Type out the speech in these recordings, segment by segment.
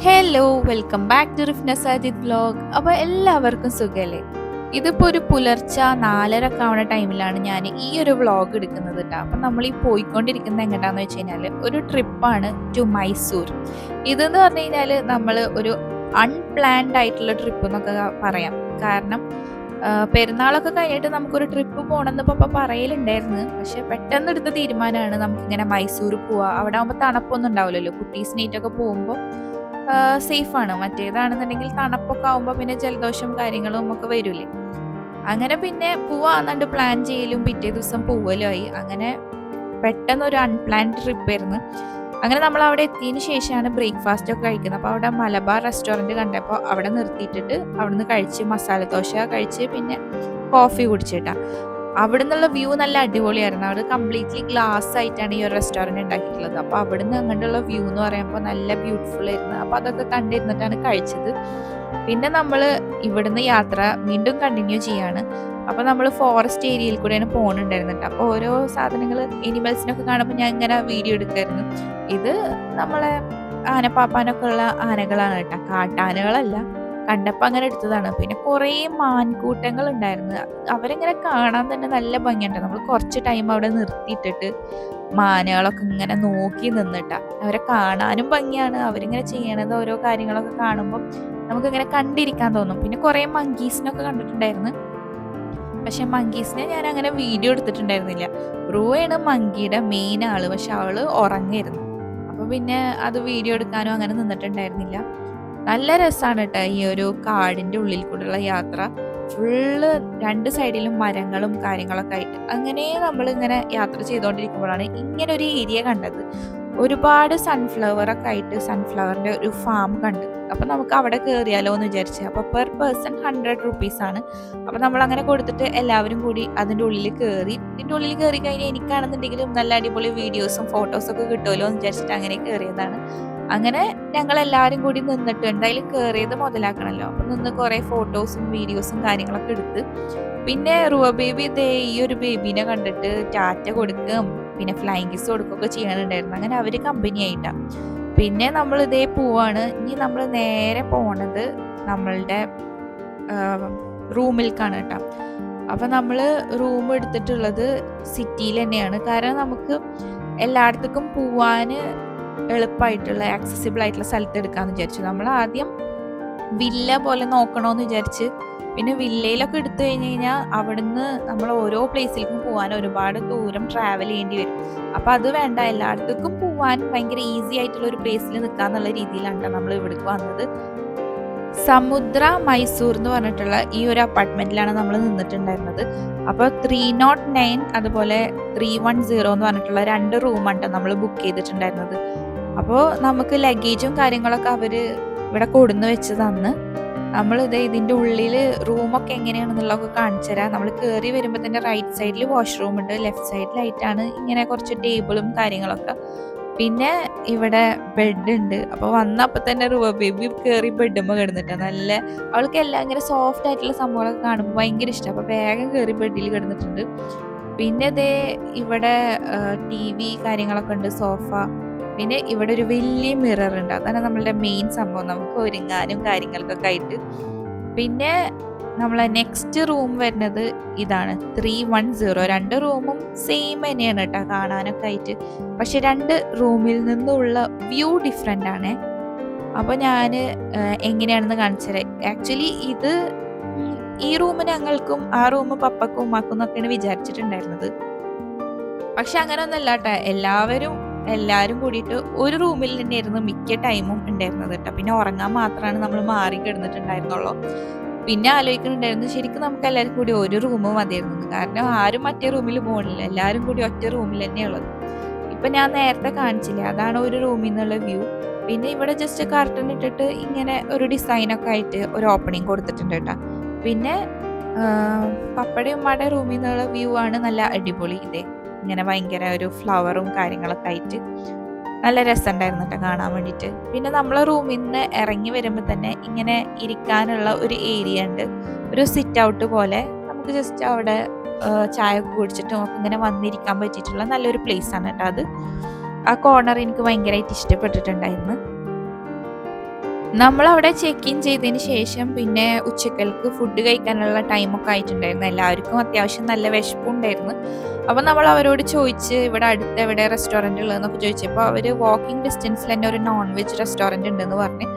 Hello welcome back to Rifnas Ajith vlog. അപ്പോൾ എല്ലാവർക്കും സുഖമല്ലേ? ഇതിപ്പോൾ ഒരു പുലർച്ചെ 4:30 ഒക്കെ ആവുന്ന ടൈമിലാണ് ഞാൻ ഈ ഒരു വ്ലോഗ് എടുക്കുന്നത് കേട്ടോ. അപ്പം നമ്മൾ ഈ പോയിക്കൊണ്ടിരിക്കുന്നത് എങ്ങോട്ടാന്ന് വെച്ച് കഴിഞ്ഞാൽ ഒരു ട്രിപ്പാണ് ടു മൈസൂർ. ഇതെന്ന് പറഞ്ഞു കഴിഞ്ഞാൽ നമ്മൾ ഒരു അൺപ്ലാൻഡ് ആയിട്ടുള്ള ട്രിപ്പ് എന്നൊക്കെ പറയാം. കാരണം പെരുന്നാളൊക്കെ കഴിഞ്ഞിട്ട് നമുക്കൊരു ട്രിപ്പ് പോകണമെന്ന് പപ്പ പറയലുണ്ടായിരുന്നു. പക്ഷെ പെട്ടെന്ന് എടുത്ത തീരുമാനമാണ് നമുക്കിങ്ങനെ മൈസൂർ പോവുക. അവിടെ ആകുമ്പോൾ തണുപ്പൊന്നും ഉണ്ടാവില്ലല്ലോ. കുട്ടീസിനേറ്റൊക്കെ പോകുമ്പോൾ സേഫാണ്. മറ്റേതാണെന്നുണ്ടെങ്കിൽ തണുപ്പൊക്കെ ആവുമ്പോൾ പിന്നെ ജലദോഷം കാര്യങ്ങളും ഒക്കെ വരൂലേ. അങ്ങനെ പിന്നെ പോവാന്നണ്ട് പ്ലാൻ ചെയ്യലും പിറ്റേ ദിവസം പോവലും ആയി. അങ്ങനെ പെട്ടെന്ന് ഒരു അൺപ്ലാൻഡ് ട്രിപ്പ് ആയിരുന്നു. അങ്ങനെ നമ്മൾ അവിടെ എത്തിയതിന് ശേഷമാണ് ബ്രേക്ക്ഫാസ്റ്റ് ഒക്കെ കഴിക്കുന്നത്. അപ്പോൾ അവിടെ മലബാർ റെസ്റ്റോറൻറ്റ് കണ്ടപ്പോൾ അവിടെ നിർത്തിയിട്ടിട്ട് അവിടുന്ന് കഴിച്ച് മസാല ദോശ കഴിച്ച് പിന്നെ കോഫി കുടിച്ചിട്ടാ. അവിടെ നിന്നുള്ള വ്യൂ നല്ല അടിപൊളിയായിരുന്നു. അവിടെ കംപ്ലീറ്റ്ലി ഗ്ലാസ് ആയിട്ടാണ് ഈ ഒരു റെസ്റ്റോറൻറ്റ് ഉണ്ടാക്കിയിട്ടുള്ളത്. അപ്പോൾ അവിടുന്ന് അങ്ങോട്ടുള്ള വ്യൂ എന്ന് പറയുമ്പോൾ നല്ല ബ്യൂട്ടിഫുൾ ആയിരുന്നു. അപ്പോൾ അതൊക്കെ കണ്ടിരുന്നിട്ടാണ് കഴിച്ചത്. പിന്നെ നമ്മൾ ഇവിടുന്ന് യാത്ര വീണ്ടും കണ്ടിന്യൂ ചെയ്യാണ്. അപ്പോൾ നമ്മൾ ഫോറസ്റ്റ് ഏരിയയിൽ കൂടെയാണ് പോകുന്നുണ്ടായിരുന്നത്. അപ്പോൾ ഓരോ സാധനങ്ങൾ എനിമൽസിനൊക്കെ കാണുമ്പോൾ ഞാൻ ഇങ്ങനെ വീഡിയോ എടുക്കായിരുന്നു. ഇത് നമ്മളെ ആനപ്പാപ്പാനൊക്കെ ഉള്ള ആനകളാണ് കേട്ടോ, കാട്ടാനകളല്ല. കണ്ടപ്പോൾ അങ്ങനെ എടുത്തതാണ്. പിന്നെ കുറേ മാൻകൂട്ടങ്ങൾ ഉണ്ടായിരുന്നു. അവരിങ്ങനെ കാണാൻ തന്നെ നല്ല ഭംഗിയുണ്ട്. നമ്മൾ കുറച്ച് ടൈം അവിടെ നിർത്തിയിട്ടിട്ട് മാനുകളൊക്കെ ഇങ്ങനെ നോക്കി നിന്നിട്ടാ. അവരെ കാണാനും ഭംഗിയാണ്. അവരിങ്ങനെ ചെയ്യണത് ഓരോ കാര്യങ്ങളൊക്കെ കാണുമ്പോൾ നമുക്കിങ്ങനെ കണ്ടിരിക്കാൻ തോന്നും. പിന്നെ കുറേ മങ്കീസിനൊക്കെ കണ്ടിട്ടുണ്ടായിരുന്നു. പക്ഷെ മങ്കീസിനെ ഞാൻ അങ്ങനെ വീഡിയോ എടുത്തിട്ടുണ്ടായിരുന്നില്ല. റൂയാണ് മങ്കിയുടെ മെയിൻ ആള്. പക്ഷെ അവള് ഉറങ്ങായിരുന്നു. അപ്പൊ പിന്നെ അത് വീഡിയോ എടുക്കാനോ അങ്ങനെ നിന്നിട്ടുണ്ടായിരുന്നില്ല. നല്ല രസമാണ് കേട്ടോ ഈ ഒരു കാടിന്റെ ഉള്ളിൽ കൂടെയുള്ള യാത്ര. ഫുള്ള് രണ്ട് സൈഡിലും മരങ്ങളും കാര്യങ്ങളൊക്കെ ആയിട്ട് അങ്ങനെ നമ്മൾ ഇങ്ങനെ യാത്ര ചെയ്തുകൊണ്ടിരിക്കുമ്പോഴാണ് ഇങ്ങനെ ഒരു ഏരിയ കണ്ടത്. ഒരുപാട് സൺഫ്ലവർ ഒക്കെ ആയിട്ട് സൺഫ്ലവറിന്റെ ഒരു ഫാം കണ്ടു. അപ്പൊ നമുക്ക് അവിടെ കയറിയാലോ എന്ന് വിചാരിച്ചു. അപ്പൊ പെർ പേഴ്സൺ 100 rupees ആണ്. അപ്പൊ നമ്മൾ അങ്ങനെ കൊടുത്തിട്ട് എല്ലാവരും കൂടി അതിന്റെ ഉള്ളിൽ കയറി. ഇതിന്റെ ഉള്ളിൽ കയറി കഴിഞ്ഞാൽ എനിക്കാണെന്നുണ്ടെങ്കിലും നല്ല അടിപൊളി വീഡിയോസും ഫോട്ടോസും ഒക്കെ കിട്ടുമല്ലോ എന്ന് വിചാരിച്ചിട്ട് അങ്ങനെ കയറിയതാണ്. അങ്ങനെ ഞങ്ങൾ എല്ലാവരും കൂടി നിന്നിട്ട് എന്തായാലും കയറിയത് മുതലാക്കണല്ലോ. അപ്പൊ നിന്ന് കുറെ ഫോട്ടോസും വീഡിയോസും കാര്യങ്ങളൊക്കെ എടുത്ത് പിന്നെ റുവ ബേബി ഇതേ ഈ ഒരു ബേബീനെ കണ്ടിട്ട് ടാറ്റ കൊടുക്കുകയും പിന്നെ ഫ്ലൈങ് കിസ് കൊടുക്കുകയൊക്കെ ചെയ്യാനുണ്ടായിരുന്നു. അങ്ങനെ അവര് കമ്പനി ആയിട്ടാ. പിന്നെ നമ്മൾ ഇതേ പോവാണ്. ഇനി നമ്മൾ നേരെ പോണത് നമ്മളുടെ റൂമിലേക്കാണ് കേട്ടോ. അപ്പൊ നമ്മള് റൂം എടുത്തിട്ടുള്ളത് സിറ്റിയിൽ തന്നെയാണ്. കാരണം നമുക്ക് എല്ലായിടത്തേക്കും പോവാന് എളുപ്പമായിട്ടുള്ള ആക്സസിബിൾ ആയിട്ടുള്ള സ്ഥലത്ത് എടുക്കാന്ന് വിചാരിച്ചു. നമ്മൾ ആദ്യം വില്ല പോലെ നോക്കണോന്ന് വിചാരിച്ച് പിന്നെ വില്ലയിലൊക്കെ എടുത്തു കഴിഞ്ഞ് കഴിഞ്ഞാൽ അവിടുന്ന് നമ്മൾ ഓരോ പ്ലേസിലേക്കും പോകാൻ ഒരുപാട് ദൂരം ട്രാവൽ ചെയ്യേണ്ടി വരും. അപ്പൊ അത് വേണ്ട, എല്ലായിടത്തേക്കും പോവാൻ ഭയങ്കര ഈസി ആയിട്ടുള്ള ഒരു പ്ലേസിൽ നിൽക്കാന്നുള്ള രീതിയിലാണ് നമ്മൾ ഇവിടേക്ക് വന്നത്. സമുദ്ര മൈസൂർ എന്ന് പറഞ്ഞിട്ടുള്ള ഈ ഒരു അപ്പാർട്ട്മെന്റിലാണ് നമ്മൾ നിന്നിട്ടുണ്ടായിരുന്നത്. അപ്പോൾ 309 അതുപോലെ 310 എന്ന് പറഞ്ഞിട്ടുള്ള 2 റൂമാണ് നമ്മൾ ബുക്ക് ചെയ്തിട്ടുണ്ടായിരുന്നത്. അപ്പോൾ നമുക്ക് ലഗേജും കാര്യങ്ങളൊക്കെ അവര് ഇവിടെ കൊടുന്ന് വെച്ച് തന്ന് നമ്മൾ ഇതിന്റെ ഉള്ളിൽ റൂമൊക്കെ എങ്ങനെയാണെന്നുള്ളതൊക്കെ കാണിച്ചു തരാം. നമ്മൾ കയറി വരുമ്പോൾ തന്നെ റൈറ്റ് സൈഡിൽ വാഷ്റൂം ഉണ്ട്, ലെഫ്റ്റ് സൈഡിലായിട്ടാണ് ഇങ്ങനെ കുറച്ച് ടേബിളും കാര്യങ്ങളൊക്കെ. പിന്നെ ഇവിടെ ബെഡ് ഉണ്ട്. അപ്പൊ വന്നപ്പോ തന്നെ റുവ ബേബി കയറി ബെഡുമ്മ കിടന്നിട്ടാ. നല്ല അവൾക്ക് എല്ലാം ഇങ്ങനെ സോഫ്റ്റ് ആയിട്ടുള്ള സംഭവങ്ങളൊക്കെ കാണുമ്പോൾ ഭയങ്കര ഇഷ്ടം. അപ്പൊ വേഗം കയറി ബെഡിൽ കിടന്നിട്ടുണ്ട്. പിന്നെ ഇതേ ഇവിടെ TV കാര്യങ്ങളൊക്കെ ഉണ്ട്, സോഫ. പിന്നെ ഇവിടെ ഒരു വലിയ മിറർ ഉണ്ട്. അതാണ് നമ്മളുടെ മെയിൻ സംഭവം, നമുക്ക് ഒരുങ്ങാനും കാര്യങ്ങൾക്കൊക്കെ ആയിട്ട്. പിന്നെ നമ്മളെ നെക്സ്റ്റ് റൂം വരുന്നത് ഇതാണ് 310. 2 റൂമും സെയിം തന്നെയാണ് കേട്ടോ കാണാനൊക്കെ ആയിട്ട്. പക്ഷെ 2 റൂമിൽ നിന്നുള്ള വ്യൂ ഡിഫറെൻ്റ് ആണ്. അപ്പോൾ ഞാൻ എങ്ങനെയാണെന്ന് കാണിച്ചു തരാം. ആക്ച്വലി ഇത് ഈ റൂം ഞങ്ങൾക്കും ആ റൂം പപ്പക്കും ഉമ്മാക്കും എന്നൊക്കെയാണ് വിചാരിച്ചിട്ടുണ്ടായിരുന്നത്. പക്ഷെ അങ്ങനെ ഒന്നല്ല കേട്ടോ. എല്ലാവരും കൂടിയിട്ട് ഒരു റൂമിൽ തന്നെയായിരുന്നു മിക്ക ടൈമും ഉണ്ടായിരുന്നത് കേട്ടോ. പിന്നെ ഉറങ്ങാൻ മാത്രമാണ് നമ്മൾ മാറി കിടന്നിട്ടുണ്ടായിരുന്നുള്ളൂ. പിന്നെ ആലോചിക്കുന്നുണ്ടായിരുന്നു ശരിക്കും നമുക്ക് എല്ലാവരും കൂടി ഒരു റൂം മതിയായിരുന്നു. കാരണം ആരും മറ്റേ റൂമിൽ പോകണില്ല, എല്ലാവരും കൂടി ഒറ്റ റൂമിൽ തന്നെയുള്ളത്. ഇപ്പൊ ഞാൻ നേരത്തെ കാണിച്ചില്ലേ, അതാണ് ഒരു റൂമിൽ നിന്നുള്ള വ്യൂ. പിന്നെ ഇവിടെ ജസ്റ്റ് കർട്ടൻ ഇട്ടിട്ട് ഇങ്ങനെ ഒരു ഡിസൈനൊക്കെ ആയിട്ട് ഒരു ഓപ്പണിങ് കൊടുത്തിട്ടുണ്ട് കേട്ടോ. പിന്നെ പപ്പയുടെ ഉമ്മയുടെ റൂമിൽ നിന്നുള്ള വ്യൂ ആണ് നല്ല അടിപൊളി. ഇങ്ങനെ ഭയങ്കര ഒരു ഫ്ലവറും കാര്യങ്ങളൊക്കെ ആയിട്ട് നല്ല രസമുണ്ടായിരുന്നു കേട്ടോ കാണാൻ വേണ്ടിയിട്ട്. പിന്നെ നമ്മളെ റൂമിൽ നിന്ന് ഇറങ്ങി വരുമ്പോൾ തന്നെ ഇങ്ങനെ ഇരിക്കാനുള്ള ഒരു ഏരിയ ഉണ്ട്, ഒരു സിറ്റ് ഔട്ട് പോലെ. നമുക്ക് ജസ്റ്റ് അവിടെ ചായ ഒക്കെ കുടിച്ചിട്ട് നമുക്ക് ഇങ്ങനെ വന്നിരിക്കാൻ പറ്റിയിട്ടുള്ള നല്ലൊരു പ്ലേസ് ആണ് കേട്ടോ അത്. ആ കോർണർ എനിക്ക് ഭയങ്കരമായിട്ട് ഇഷ്ടപ്പെട്ടിട്ടുണ്ടായിരുന്നു. നമ്മളവിടെ ചെക്ക് ഇൻ ചെയ്തതിന് ശേഷം പിന്നെ ഉച്ചക്കൽക്ക് ഫുഡ് കഴിക്കാനുള്ള ടൈമൊക്കെ ആയിട്ടുണ്ടായിരുന്നു. എല്ലാവർക്കും അത്യാവശ്യം നല്ല വിശപ്പുണ്ടായിരുന്നു. അപ്പോൾ നമ്മൾ അവരോട് ചോദിച്ച് ഇവിടെ അടുത്ത് എവിടെ റെസ്റ്റോറൻറ്റ് ഉള്ളതെന്നൊക്കെ ചോദിച്ചപ്പോൾ അവർ വാക്കിംഗ് ഡിസ്റ്റൻസിൽ തന്നെ ഒരു നോൺ വെജ് റെസ്റ്റോറൻറ്റ് ഉണ്ടെന്ന് പറഞ്ഞ്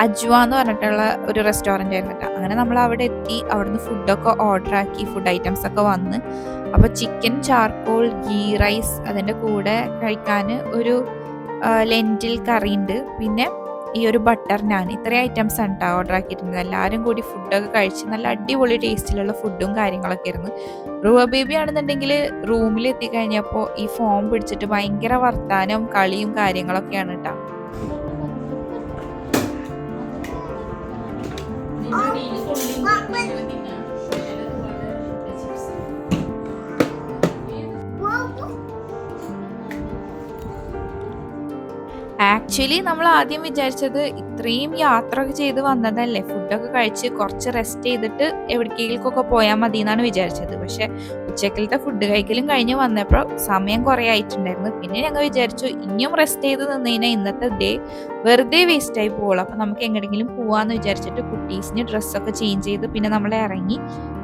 അജ്വ എന്ന് പറഞ്ഞിട്ടുള്ള ഒരു റെസ്റ്റോറൻറ്റ് ആയിരുന്നു കേട്ടോ. അങ്ങനെ നമ്മൾ അവിടെ എത്തി. അവിടുന്ന് ഫുഡൊക്കെ ഓർഡർ ആക്കി. ഫുഡ് ഐറ്റംസ് ഒക്കെ വന്ന്. അപ്പോൾ ചിക്കൻ ചാർക്കോൾ ഗീ റൈസ്, അതിൻ്റെ കൂടെ കഴിക്കാൻ ഒരു ലെൻറ്റിൽ കറി ഉണ്ട്. പിന്നെ ഈ ഒരു ബട്ടർ നാൻ, ഇത്രയും ഐറ്റംസ് ആണ് കേട്ടോ ഓർഡർ ആക്കിയിട്ടുണ്ട്. എല്ലാവരും കൂടി ഫുഡൊക്കെ കഴിച്ച് നല്ല അടിപൊളി ടേസ്റ്റിലുള്ള ഫുഡും കാര്യങ്ങളൊക്കെ ആയിരുന്നു. റുവ ബേബി ആണെന്നുണ്ടെങ്കിൽ റൂമിൽ എത്തിക്കഴിഞ്ഞപ്പോൾ ഈ ഫോം പിടിച്ചിട്ട് ഭയങ്കര വർത്താനവും കളിയും കാര്യങ്ങളൊക്കെയാണ് കേട്ടോ. ആക്ച്വലി നമ്മൾ ആദ്യം വിചാരിച്ചത് ഇത്രയും യാത്രയൊക്കെ ചെയ്ത് വന്നതല്ലേ, ഫുഡൊക്കെ കഴിച്ച് കുറച്ച് റെസ്റ്റ് ചെയ്തിട്ട് എവിടേക്കെങ്കിലുമൊക്കെ പോയാൽ മതി എന്നാണ് വിചാരിച്ചത്. പക്ഷെ ഉച്ചക്കലത്തെ ഫുഡ് കഴിക്കലും കഴിഞ്ഞ് വന്നപ്പോൾ സമയം കുറേ ആയിട്ടുണ്ടായിരുന്നു. പിന്നെ ഞങ്ങൾ വിചാരിച്ചു ഇനിയും റെസ്റ്റ് ചെയ്ത് നിന്ന് കഴിഞ്ഞാൽ ഇന്നത്തെ ഡേ വെറുതെ വേസ്റ്റായി പോകുള്ളൂ. അപ്പം നമുക്ക് എങ്ങോട്ടെങ്കിലും പോവാമെന്ന് വിചാരിച്ചിട്ട് കുട്ടീസിന് ഡ്രസ്സൊക്കെ ചേഞ്ച് ചെയ്ത് പിന്നെ നമ്മൾ ഇറങ്ങി.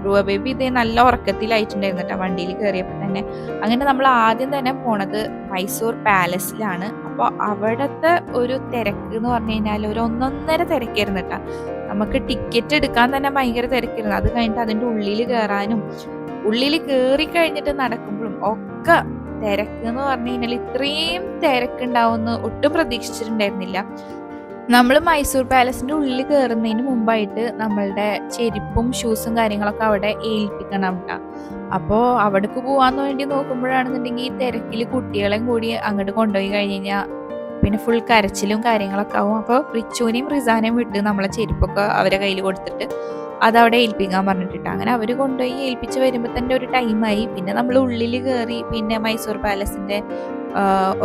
റുവ ബേബി ഇതേ നല്ല ഉറക്കത്തിലായിട്ടുണ്ടായിരുന്നു കേട്ടോ വണ്ടിയിൽ കയറിയപ്പോൾ തന്നെ. അങ്ങനെ നമ്മൾ ആദ്യം തന്നെ പോണത് മൈസൂർ പാലസിലാണ്. അപ്പോൾ അവിടുത്തെ ഒരു തിരക്ക് എന്ന് പറഞ്ഞു കഴിഞ്ഞാൽ ഒരു ഒന്നൊന്നര തിരക്കായിരുന്നു കേട്ടോ. നമുക്ക് ടിക്കറ്റ് എടുക്കാൻ തന്നെ ഭയങ്കര തിരക്കായിരുന്നു. അത് കഴിഞ്ഞിട്ട് അതിൻ്റെ ഉള്ളിൽ കയറാനും ഉള്ളിൽ കയറി കഴിഞ്ഞിട്ട് നടക്കുമ്പോഴും ഒക്കെ തിരക്ക് എന്ന് പറഞ്ഞു കഴിഞ്ഞാൽ ഇത്രയും തിരക്കുണ്ടാവുമെന്ന് ഒട്ടും പ്രതീക്ഷിച്ചിട്ടുണ്ടായിരുന്നില്ല. നമ്മൾ മൈസൂർ പാലസിൻ്റെ ഉള്ളിൽ കയറുന്നതിന് മുമ്പായിട്ട് നമ്മളുടെ ചെരുപ്പും ഷൂസും കാര്യങ്ങളൊക്കെ അവിടെ ഏൽപ്പിക്കണം കേട്ടോ. അപ്പോൾ അവിടേക്ക് പോകാൻ വേണ്ടി നോക്കുമ്പോഴാണെന്നുണ്ടെങ്കിൽ ഈ തിരക്കിൽ കുട്ടികളെയും കൂടി അങ്ങോട്ട് കൊണ്ടുപോയി കഴിഞ്ഞ് കഴിഞ്ഞാൽ പിന്നെ ഫുൾ കരച്ചിലും കാര്യങ്ങളൊക്കെ ആവും. അപ്പോൾ റിച്ചുവിനെയും റിസാനെയും വിട്ട് നമ്മളെ ചെരുപ്പൊക്കെ അവരെ കയ്യിൽ കൊടുത്തിട്ട് അതവിടെ ഏൽപ്പിക്കാൻ പറഞ്ഞിട്ടിട്ട് അങ്ങനെ അവർ കൊണ്ടുപോയി ഏൽപ്പിച്ച് വരുമ്പോൾ തന്നെ ഒരു ടൈമായി. പിന്നെ നമ്മൾ ഉള്ളിൽ കയറി പിന്നെ മൈസൂർ പാലസിൻ്റെ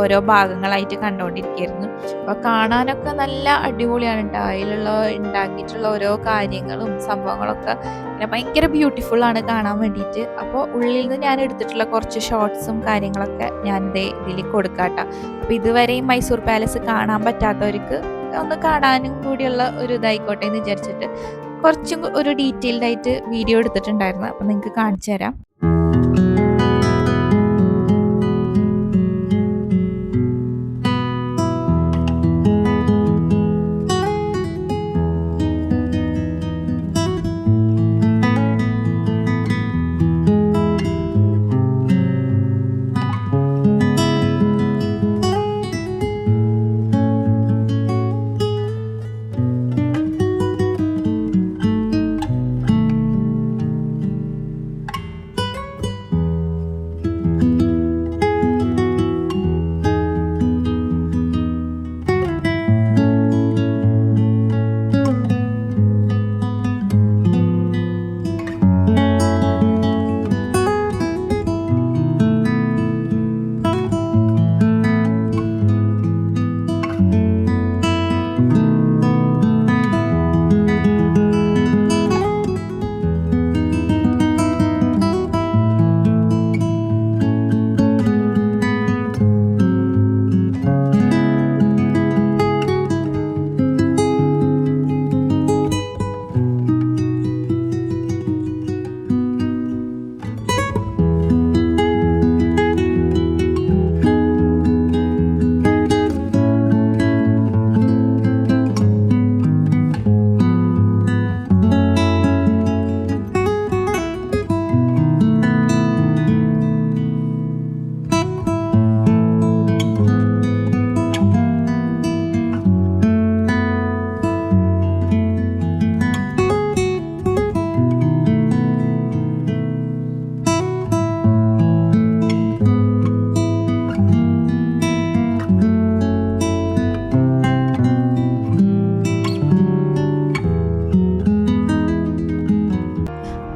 ഓരോ ഭാഗങ്ങളായിട്ട് കണ്ടുകൊണ്ടിരിക്കുകയായിരുന്നു. അപ്പോൾ കാണാനൊക്കെ നല്ല അടിപൊളിയാണ് കേട്ടോ. അതിലുള്ള ഉണ്ടാക്കിയിട്ടുള്ള ഓരോ കാര്യങ്ങളും സംഭവങ്ങളൊക്കെ പിന്നെ ഭയങ്കര ബ്യൂട്ടിഫുള്ളാണ് കാണാൻ വേണ്ടിയിട്ട്. അപ്പോൾ ഉള്ളിൽ നിന്ന് ഞാൻ എടുത്തിട്ടുള്ള കുറച്ച് ഷോർട്സും കാര്യങ്ങളൊക്കെ ഞാനിതേ ഇതിൽ കൊടുക്കാം കേട്ടോ. അപ്പോൾ ഇതുവരെയും മൈസൂർ പാലസ് കാണാൻ പറ്റാത്തവർക്ക് ഒന്ന് കാണാനും കൂടിയുള്ള ഒരു ഇതായിക്കോട്ടെ എന്ന് വിചാരിച്ചിട്ട് കുറച്ചും ഒരു ഡീറ്റെയിൽഡ് ആയിട്ട് വീഡിയോ എടുത്തിട്ടുണ്ടായിരുന്നു. അപ്പം നിങ്ങൾക്ക് കാണിച്ചു തരാം.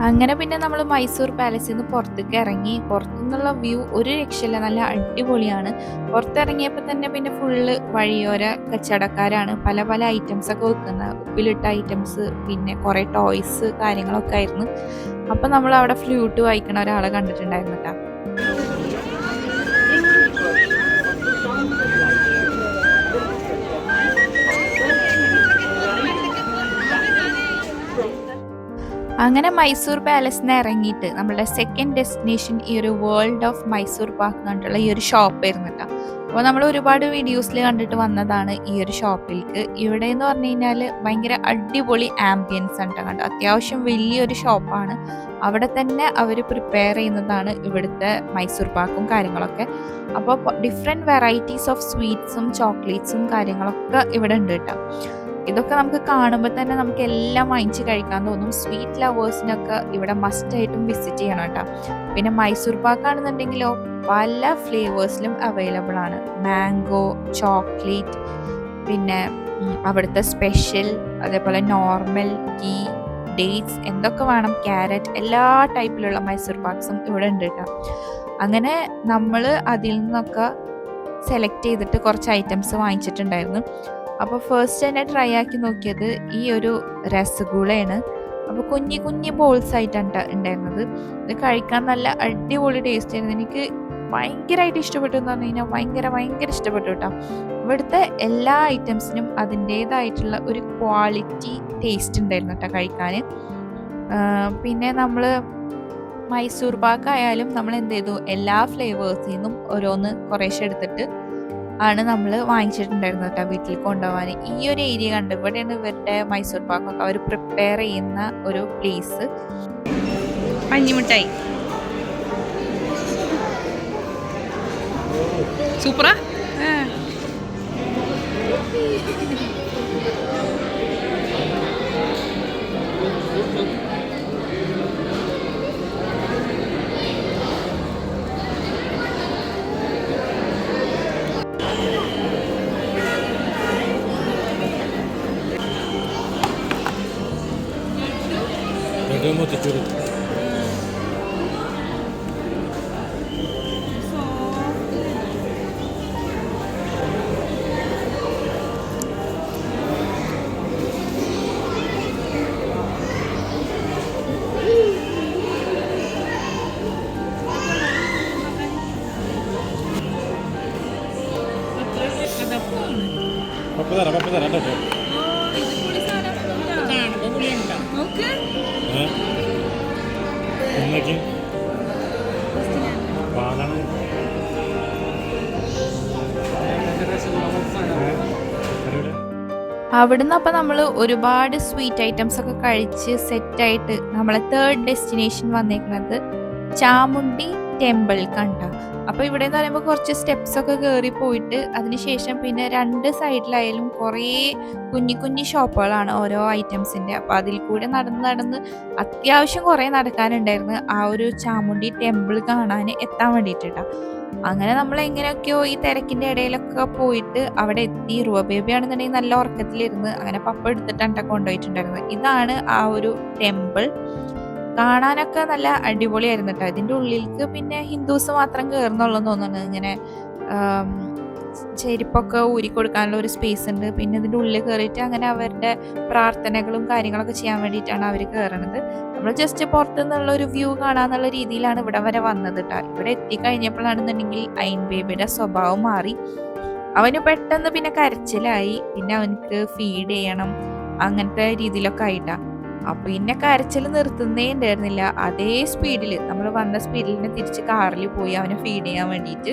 അങ്ങനെ പിന്നെ നമ്മൾ മൈസൂർ പാലസിൽ നിന്ന് പുറത്തേക്ക് ഇറങ്ങി. പുറത്തുനിന്നുള്ള വ്യൂ ഒരു രക്ഷയില്ല, നല്ല അടിപൊളിയാണ്. പുറത്തിറങ്ങിയപ്പോൾ തന്നെ പിന്നെ ഫുള്ള് വഴിയോര കച്ചവടക്കാരാണ് പല പല ഐറ്റംസ് ഒക്കെ വെക്കുന്നത്. ഉപ്പിലിട്ട ഐറ്റംസ്, പിന്നെ കുറേ ടോയ്സ് കാര്യങ്ങളൊക്കെ ആയിരുന്നു. അപ്പം നമ്മൾ അവിടെ ഫ്ലൂട്ട് വായിക്കണ ഒരാളെ കണ്ടിട്ടുണ്ടായിരുന്നു കേട്ടോ. അങ്ങനെ മൈസൂർ പാലസിന്ന് ഇറങ്ങിയിട്ട് നമ്മളുടെ സെക്കൻഡ് ഡെസ്റ്റിനേഷൻ ഈ ഒരു വേൾഡ് ഓഫ് മൈസൂർ പാർക്ക് കണ്ടുള്ള ഈ ഒരു ഷോപ്പായിരുന്നു കേട്ടോ. അപ്പോൾ നമ്മൾ ഒരുപാട് വീഡിയോസിൽ കണ്ടിട്ട് വന്നതാണ് ഈ ഒരു ഷോപ്പിലേക്ക്. ഇവിടെ എന്ന് പറഞ്ഞു കഴിഞ്ഞാൽ ഭയങ്കര അടിപൊളി ആംബിയൻസ് ആണ് കണ്ടു. അത്യാവശ്യം വലിയൊരു ഷോപ്പാണ്. അവിടെ തന്നെ അവർ പ്രിപ്പയർ ചെയ്യുന്നതാണ് ഇവിടുത്തെ മൈസൂർ പാക്കും കാര്യങ്ങളൊക്കെ. അപ്പോൾ ഡിഫറെൻറ്റ് വെറൈറ്റീസ് ഓഫ് സ്വീറ്റ്സും ചോക്ലേറ്റ്സും കാര്യങ്ങളൊക്കെ ഇവിടെ ഉണ്ട് കേട്ടോ. ഇതൊക്കെ നമുക്ക് കാണുമ്പോൾ തന്നെ നമുക്ക് എല്ലാം വാങ്ങിച്ച് കഴിക്കാൻ തോന്നും. സ്വീറ്റ് ലവേഴ്സിനൊക്കെ ഇവിടെ മസ്റ്റായിട്ടും വിസിറ്റ് ചെയ്യണം കേട്ടോ. പിന്നെ മൈസൂർ പാക്കാണെന്നുണ്ടെങ്കിലോ പല ഫ്ലേവേഴ്സിലും അവൈലബിൾ ആണ്. മാംഗോ, ചോക്ലേറ്റ്, പിന്നെ അവിടുത്തെ സ്പെഷ്യൽ, അതേപോലെ നോർമൽ, ഗീ, ഡേറ്റ്സ്, എന്തൊക്കെ വേണം, ക്യാരറ്റ്, എല്ലാ ടൈപ്പിലുള്ള മൈസൂർ പാക്സും ഇവിടെ ഉണ്ട് കേട്ടോ. അങ്ങനെ നമ്മൾ അതിൽ നിന്നൊക്കെ സെലക്ട് ചെയ്തിട്ട് കുറച്ച് ഐറ്റംസ് വാങ്ങിച്ചിട്ടുണ്ടായിരുന്നു. അപ്പോൾ ഫസ്റ്റ് തന്നെ ട്രൈ ആക്കി നോക്കിയത് ഈ ഒരു രസഗുളയാണ്. അപ്പോൾ കുഞ്ഞി കുഞ്ഞി ബോൾസ് ആയിട്ടാണ് ഉണ്ടായിരുന്നത്. ഇത് കഴിക്കാൻ നല്ല അടിപൊളി ടേസ്റ്റ് ആയിരുന്നു. എനിക്ക് ഭയങ്കരമായിട്ട് ഇഷ്ടപ്പെട്ടു എന്ന് പറഞ്ഞു കഴിഞ്ഞാൽ ഭയങ്കര ഇഷ്ടപ്പെട്ടു കേട്ടോ. ഇവിടുത്തെ എല്ലാ ഐറ്റംസിനും അതിൻ്റേതായിട്ടുള്ള ഒരു ക്വാളിറ്റി ടേസ്റ്റ് ഉണ്ടായിരുന്നു കേട്ടോ കഴിക്കാൻ. പിന്നെ നമ്മൾ മൈസൂർ പാക്ക് ആയാലും നമ്മൾ എന്ത് ചെയ്തു, എല്ലാ ഫ്ലേവേഴ്സിൽ നിന്നും ഓരോന്ന് കുറേശ്ശെ എടുത്തിട്ട് ആണ് നമ്മൾ വാങ്ങിച്ചിട്ടുണ്ടായിരുന്നത് കേട്ടോ വീട്ടിൽ കൊണ്ടുപോകാൻ. ഈ ഒരു ഏരിയ കണ്ട് ഇവിടെയാണ് ഇവരുടെ മൈസൂർ പാക്കൊക്കെ അവർ പ്രിപ്പയർ ചെയ്യുന്ന ഒരു പ്ലേസ്. പഞ്ഞിമിഠായി സൂപ്പറാ. അവിടുന്ന് അപ്പം നമ്മൾ ഒരുപാട് സ്വീറ്റ് ഐറ്റംസ് ഒക്കെ കഴിച്ച് സെറ്റായിട്ട് നമ്മളെ തേർഡ് ഡെസ്റ്റിനേഷൻ വന്നേക്കുന്നത് ചാമുണ്ഡി ടെമ്പിൾ കണ്ട. അപ്പോൾ ഇവിടെ എന്ന് പറയുമ്പോൾ കുറച്ച് സ്റ്റെപ്സ് ഒക്കെ കയറി പോയിട്ട് അതിനുശേഷം പിന്നെ രണ്ട് സൈഡിലായാലും കുറേ കുഞ്ഞി ഷോപ്പുകളാണ് ഓരോ ഐറ്റംസിൻ്റെ. അപ്പോൾ അതിൽ കൂടെ നടന്ന് അത്യാവശ്യം കുറേ നടക്കാനുണ്ടായിരുന്നു ആ ഒരു ചാമുണ്ഡി ടെമ്പിൾ കാണാൻ എത്താൻ വേണ്ടിയിട്ടാണ്. അങ്ങനെ നമ്മൾ എങ്ങനെയൊക്കെയോ ഈ തിരക്കിൻ്റെ ഇടയിലൊക്കെ പോയിട്ട് അവിടെ എത്തി. റുവ ബേബി ആണെന്നുണ്ടെങ്കിൽ നല്ല ഉറക്കത്തിലിരുന്ന് അങ്ങനെ പപ്പ എടുത്തിട്ടാണ് കൊണ്ടുപോയിട്ടുണ്ടായിരുന്നത്. ഇതാണ് ആ ഒരു ടെമ്പിൾ. കാണാനൊക്കെ നല്ല അടിപൊളിയായിരുന്നു കേട്ടോ. ഇതിൻ്റെ ഉള്ളിലേക്ക് പിന്നെ ഹിന്ദുസ് മാത്രം കയറുന്നുള്ളൂ തോന്നുന്നു. ഇങ്ങനെ ചെരുപ്പൊക്കെ ഊരിക്കൊടുക്കാനുള്ള ഒരു സ്പേസ് ഉണ്ട്. പിന്നെ ഇതിൻ്റെ ഉള്ളിൽ കയറിയിട്ട് അങ്ങനെ അവരുടെ പ്രാർത്ഥനകളും കാര്യങ്ങളൊക്കെ ചെയ്യാൻ വേണ്ടിയിട്ടാണ് അവർ കയറണത്. നമ്മൾ ജസ്റ്റ് പുറത്തുനിന്നുള്ള ഒരു വ്യൂ കാണാന്നുള്ള രീതിയിലാണ് ഇവിടെ വരെ വന്നത് കേട്ടോ. ഇവിടെ എത്തിക്കഴിഞ്ഞപ്പോഴാണെന്നുണ്ടെങ്കിൽ അയിൻ ബേബിയുടെ സ്വഭാവം മാറി. അവന് പെട്ടെന്ന് പിന്നെ കരച്ചിലായി. പിന്നെ അവനക്ക് ഫീഡ് ചെയ്യണം അങ്ങനത്തെ രീതിയിലൊക്കെ ആയിട്ടാ. അപ്പം പിന്നെ കരച്ചിൽ നിർത്തുന്നേ ഉണ്ടായിരുന്നില്ല. അതേ സ്പീഡിൽ നമ്മൾ വന്ന സ്പീഡിൽ തന്നെ തിരിച്ച് കാറിൽ പോയി അവനെ ഫീഡ് ചെയ്യാൻ വേണ്ടിയിട്ട്.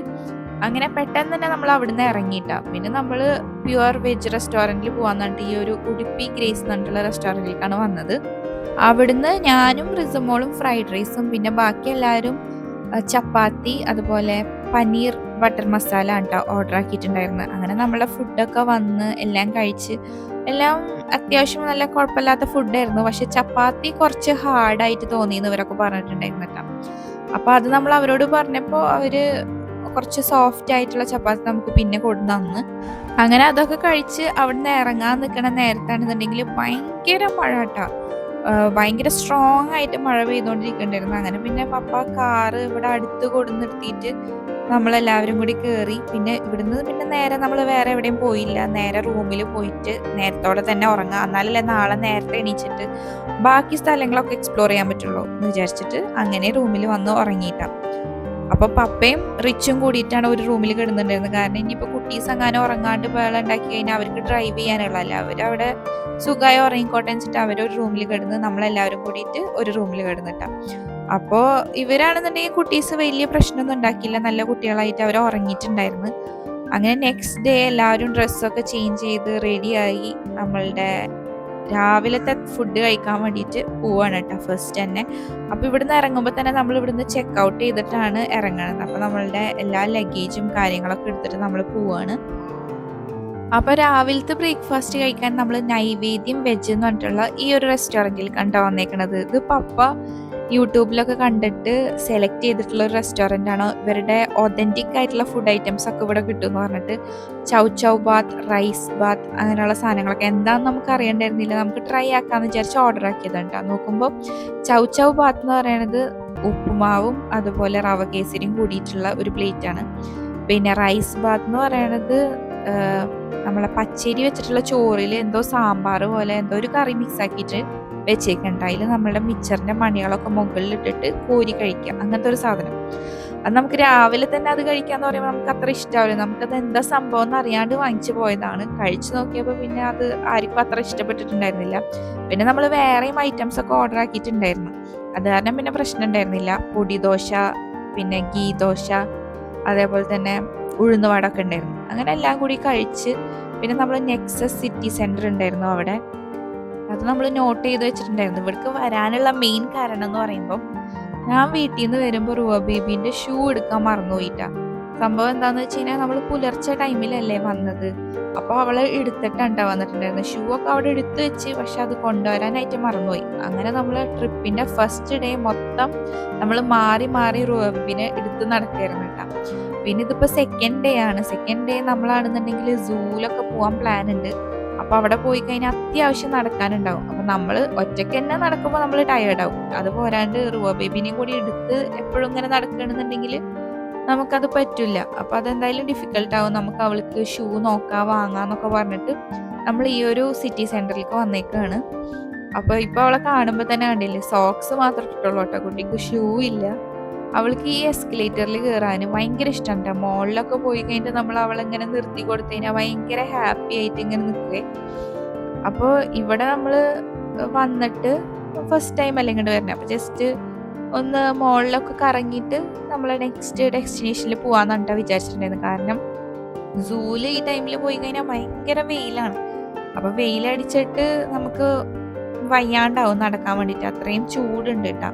അങ്ങനെ പെട്ടെന്ന് തന്നെ നമ്മൾ അവിടുന്ന് ഇറങ്ങിയിട്ടാ. പിന്നെ നമ്മൾ പ്യുവർ വെജ് റെസ്റ്റോറൻറ്റിൽ പോകാൻ പറഞ്ഞിട്ട് ഈ ഒരു ഉടുപ്പി ഗ്രേസ് എന്ന് പറഞ്ഞിട്ടുള്ള റെസ്റ്റോറൻറ്റിലേക്കാണ് വന്നത്. അവിടുന്ന് ഞാനും റിസമോളും ഫ്രൈഡ് റൈസും പിന്നെ ബാക്കി എല്ലാവരും ചപ്പാത്തി അതുപോലെ പനീർ ബട്ടർ മസാല കേട്ടോ ഓർഡർ ആക്കിയിട്ടുണ്ടായിരുന്നു. അങ്ങനെ നമ്മളെ ഫുഡൊക്കെ വന്ന് എല്ലാം കഴിച്ച് എല്ലാം അത്യാവശ്യം നല്ല കുഴപ്പമില്ലാത്ത ഫുഡായിരുന്നു. പക്ഷെ ചപ്പാത്തി കുറച്ച് ഹാർഡായിട്ട് തോന്നിയെന്ന് ഇവരൊക്കെ പറഞ്ഞിട്ടുണ്ടായിരുന്നു കേട്ടോ. അപ്പോൾ അത് നമ്മൾ അവരോട് പറഞ്ഞപ്പോൾ അവർ കുറച്ച് സോഫ്റ്റ് ആയിട്ടുള്ള ചപ്പാത്തി നമുക്ക് പിന്നെ കൊണ്ടു തന്ന്. അങ്ങനെ അതൊക്കെ കഴിച്ച് അവിടുന്ന് ഇറങ്ങാൻ നിൽക്കണ നേരത്താണെന്നുണ്ടെങ്കിൽ ഭയങ്കര മഴ കേട്ടോ. ഭയങ്കര സ്ട്രോങ് ആയിട്ട് മഴ പെയ്തുകൊണ്ടിരിക്കുന്നുണ്ടായിരുന്നു. അങ്ങനെ പിന്നെ പപ്പ കാറ് ഇവിടെ അടുത്ത് കൊടുന്ന് നിർത്തിയിട്ട് നമ്മളെല്ലാവരും കൂടി കയറി. പിന്നെ ഇവിടുന്ന് പിന്നെ നേരെ നമ്മൾ വേറെ എവിടെയും പോയില്ല. നേരെ റൂമിൽ പോയിട്ട് നേരത്തോടെ തന്നെ ഉറങ്ങാം, എന്നാലല്ലേ നാളെ നേരത്തെ എണീച്ചിട്ട് ബാക്കി സ്ഥലങ്ങളൊക്കെ എക്സ്പ്ലോർ ചെയ്യാൻ പറ്റുള്ളൂ എന്ന് വിചാരിച്ചിട്ട് അങ്ങനെ റൂമിൽ വന്ന് ഉറങ്ങിയിട്ടാണ്. അപ്പോൾ പപ്പയും റിച്ചും കൂടിയിട്ടാണ് ഒരു റൂമിൽ കിടന്നിട്ടുണ്ടായിരുന്നത്. കാരണം ഇനിയിപ്പോൾ കുട്ടീസ് അങ്ങനെ ഉറങ്ങാണ്ട് ബഹളം ഉണ്ടാക്കി കഴിഞ്ഞാൽ അവർക്ക് ഡ്രൈവ് ചെയ്യാനുള്ളതല്ല, അവരവിടെ സുഖമായി ഉറങ്ങിക്കോട്ടെ വെച്ചിട്ട് അവരൊരു റൂമിൽ കിടന്ന് നമ്മളെല്ലാവരും കൂടിയിട്ട് ഒരു റൂമിൽ കിടന്നിട്ടാണ്. അപ്പോൾ ഇവരാണെന്നുണ്ടെങ്കിൽ കുട്ടീസ് വലിയ പ്രശ്നമൊന്നും ഉണ്ടാക്കിയില്ല, നല്ല കുട്ടികളായിട്ട് അവർ ഉറങ്ങിയിട്ടുണ്ടായിരുന്നു. അങ്ങനെ നെക്സ്റ്റ് ഡേ എല്ലാവരും ഡ്രസ്സൊക്കെ ചേഞ്ച് ചെയ്ത് റെഡിയായി നമ്മളുടെ രാവിലത്തെ ഫുഡ് കഴിക്കാൻ വേണ്ടിയിട്ട് പോവാണ് കേട്ടോ ഫസ്റ്റ് തന്നെ. അപ്പോൾ ഇവിടുന്ന് ഇറങ്ങുമ്പോൾ തന്നെ നമ്മൾ ഇവിടുന്ന് ചെക്ക് ഔട്ട് ചെയ്തിട്ടാണ് ഇറങ്ങുന്നത്. അപ്പോൾ നമ്മളുടെ എല്ലാ ലഗേജും കാര്യങ്ങളൊക്കെ എടുത്തിട്ട് നമ്മൾ പോവാണ്. അപ്പോൾ രാവിലത്തെ ബ്രേക്ക്ഫാസ്റ്റ് കഴിക്കാൻ നമ്മൾ നൈവേദ്യം വെജ് എന്ന് പറഞ്ഞിട്ടുള്ള ഈ ഒരു റെസ്റ്റോറൻറ്റിൽ കണ്ടോ വന്നേക്കണത്. ഇത് പപ്പ യൂട്യൂബിലൊക്കെ കണ്ടിട്ട് സെലക്ട് ചെയ്തിട്ടുള്ള ഒരു റെസ്റ്റോറൻ്റ് ആണ്. ഇവരുടെ ഒതൻറ്റിക് ആയിട്ടുള്ള ഫുഡ് ഐറ്റംസ് ഒക്കെ ഇവിടെ കിട്ടുമെന്ന് പറഞ്ഞിട്ട് ചൗ ചൗ ബാത്ത്, റൈസ് ബാത്ത് അങ്ങനെയുള്ള സാധനങ്ങളൊക്കെ എന്താണെന്ന് നമുക്ക് അറിയണ്ടായിരുന്നില്ല. നമുക്ക് ട്രൈ ആക്കാമെന്ന് വിചാരിച്ച് ഓർഡർ ആക്കിയതാണ്. നോക്കുമ്പോൾ ചൗ ചൗ ബാത്ത് എന്ന് പറയുന്നത് ഉപ്പുമാവും അതുപോലെ റവ കേസരിയും കൂടിയിട്ടുള്ള ഒരു പ്ലേറ്റാണ്. പിന്നെ റൈസ് ബാത്ത് എന്ന് പറയുന്നത് നമ്മളെ പച്ചരി വെച്ചിട്ടുള്ള ചോറിൽ എന്തോ സാമ്പാർ പോലെ എന്തോ ഒരു കറി മിക്സ് ആക്കിയിട്ട് വെച്ചേക്കുന്നുണ്ട്. അതിൽ നമ്മളുടെ മിച്ചറിൻ്റെ മണികളൊക്കെ മുകളിലിട്ടിട്ട് കോരി കഴിക്കാം, അങ്ങനത്തെ ഒരു സാധനം. അത് നമുക്ക് രാവിലെ തന്നെ അത് കഴിക്കാന്ന് പറയുമ്പോൾ നമുക്ക് അത്ര ഇഷ്ടമാവില്ല. നമുക്കത് എന്താ സംഭവം എന്ന് അറിയാണ്ട് വാങ്ങിച്ചു പോയതാണ്. കഴിച്ചു നോക്കിയപ്പോൾ പിന്നെ അത് ആർക്കും അത്ര ഇഷ്ടപ്പെട്ടിട്ടുണ്ടായിരുന്നില്ല. പിന്നെ നമ്മൾ വേറെയും ഐറ്റംസ് ഒക്കെ ഓർഡർ ആക്കിയിട്ടുണ്ടായിരുന്നു, അത് കാരണം പിന്നെ പ്രശ്നം ഉണ്ടായിരുന്നില്ല. പൊടി ദോശ, പിന്നെ ഗീ ദോശ, അതേപോലെ തന്നെ ഉഴുന്നുവടൊക്കെ ഉണ്ടായിരുന്നു. അങ്ങനെ എല്ലാം കൂടി കഴിച്ച് പിന്നെ നമ്മൾ നെക്സസ് സിറ്റി സെൻറ്റർ ഉണ്ടായിരുന്നു അവിടെ, അത് നമ്മൾ നോട്ട് ചെയ്ത് വെച്ചിട്ടുണ്ടായിരുന്നു. ഇവിടേക്ക് വരാനുള്ള മെയിൻ കാരണം എന്ന് പറയുമ്പോൾ ഞാൻ വീട്ടിൽ നിന്ന് വരുമ്പോൾ റുവ ബേബീൻ്റെ ഷൂ എടുക്കാൻ മറന്നുപോയിട്ടാണ്. സംഭവം എന്താണെന്ന് വെച്ച് കഴിഞ്ഞാൽ നമ്മൾ പുലർച്ചെ ടൈമിലല്ലേ വന്നത്, അപ്പോൾ അവൾ എടുത്തിട്ടാണ് വന്നിട്ടുണ്ടായിരുന്നത്. ഷൂ ഒക്കെ അവിടെ എടുത്ത് വെച്ച്, പക്ഷെ അത് കൊണ്ടുവരാനായിട്ട് മറന്നുപോയി. അങ്ങനെ നമ്മൾ ട്രിപ്പിൻ്റെ ഫസ്റ്റ് ഡേ മൊത്തം നമ്മൾ മാറി മാറി റുവ ബേബീനെ എടുത്ത് നടക്കുകയായിരുന്നു കേട്ടോ. പിന്നെ ഇതിപ്പോൾ സെക്കൻഡ് ഡേ ആണ്. സെക്കൻഡ് ഡേ നമ്മളാണെന്നുണ്ടെങ്കിൽ സൂലൊക്കെ പോകാൻ പ്ലാൻ ഉണ്ട്. അപ്പോൾ അവിടെ പോയി കഴിഞ്ഞാൽ അത്യാവശ്യം നടക്കാനുണ്ടാവും. അപ്പോൾ നമ്മൾ ഒറ്റയ്ക്ക് തന്നെ നടക്കുമ്പോൾ നമ്മൾ ടയേർഡാവും. അത് പോരാണ്ട് റുവ ബേബിനെയും കൂടി എടുത്ത് എപ്പോഴും ഇങ്ങനെ നടക്കണമെന്നുണ്ടെങ്കിൽ നമുക്കത് പറ്റില്ല. അപ്പോൾ അതെന്തായാലും ഡിഫിക്കൽട്ടാവും. നമുക്ക് അവൾക്ക് ഷൂ നോക്കാം വാങ്ങാന്നൊക്കെ പറഞ്ഞിട്ട് നമ്മൾ ഈ ഒരു സിറ്റി സെൻറ്ററിലേക്ക് വന്നേക്കാണ്. അപ്പോൾ ഇപ്പോൾ അവളെ കാണുമ്പോൾ തന്നെ കണ്ടില്ലേ, സോക്സ് മാത്രം ഇട്ടിട്ടുള്ളൂ കേട്ടോ, കുട്ടിക്ക് ഷൂ ഇല്ല. അവൾക്ക് ഈ എസ്കലേറ്ററിൽ കയറാൻ ഭയങ്കര ഇഷ്ടമുണ്ട്. മോളിലൊക്കെ പോയി കഴിഞ്ഞിട്ട് നമ്മൾ അവളിങ്ങനെ നിർത്തി കൊടുത്തു കഴിഞ്ഞാൽ ഭയങ്കര ഹാപ്പി ആയിട്ട് ഇങ്ങനെ നിൽക്കുകയെ. അപ്പോൾ ഇവിടെ നമ്മൾ വന്നിട്ട് ഫസ്റ്റ് ടൈം അല്ലേ ഇങ്ങോട്ട് വരുന്നത്, അപ്പോൾ ജസ്റ്റ് ഒന്ന് മോളിലൊക്കെ കറങ്ങിയിട്ട് നമ്മൾ നെക്സ്റ്റ് ഡെസ്റ്റിനേഷനിൽ പോകാമെന്നാണ് വിചാരിച്ചിട്ടുണ്ടായിരുന്നു. കാരണം സൂല് ഈ ടൈമിൽ പോയി കഴിഞ്ഞാൽ ഭയങ്കര വെയിലാണ്. അപ്പോൾ വെയിലടിച്ചിട്ട് നമുക്ക് വയ്യാണ്ടാവും നടക്കാൻ വേണ്ടിയിട്ട്, അത്രയും ചൂടുണ്ട് കേട്ടോ.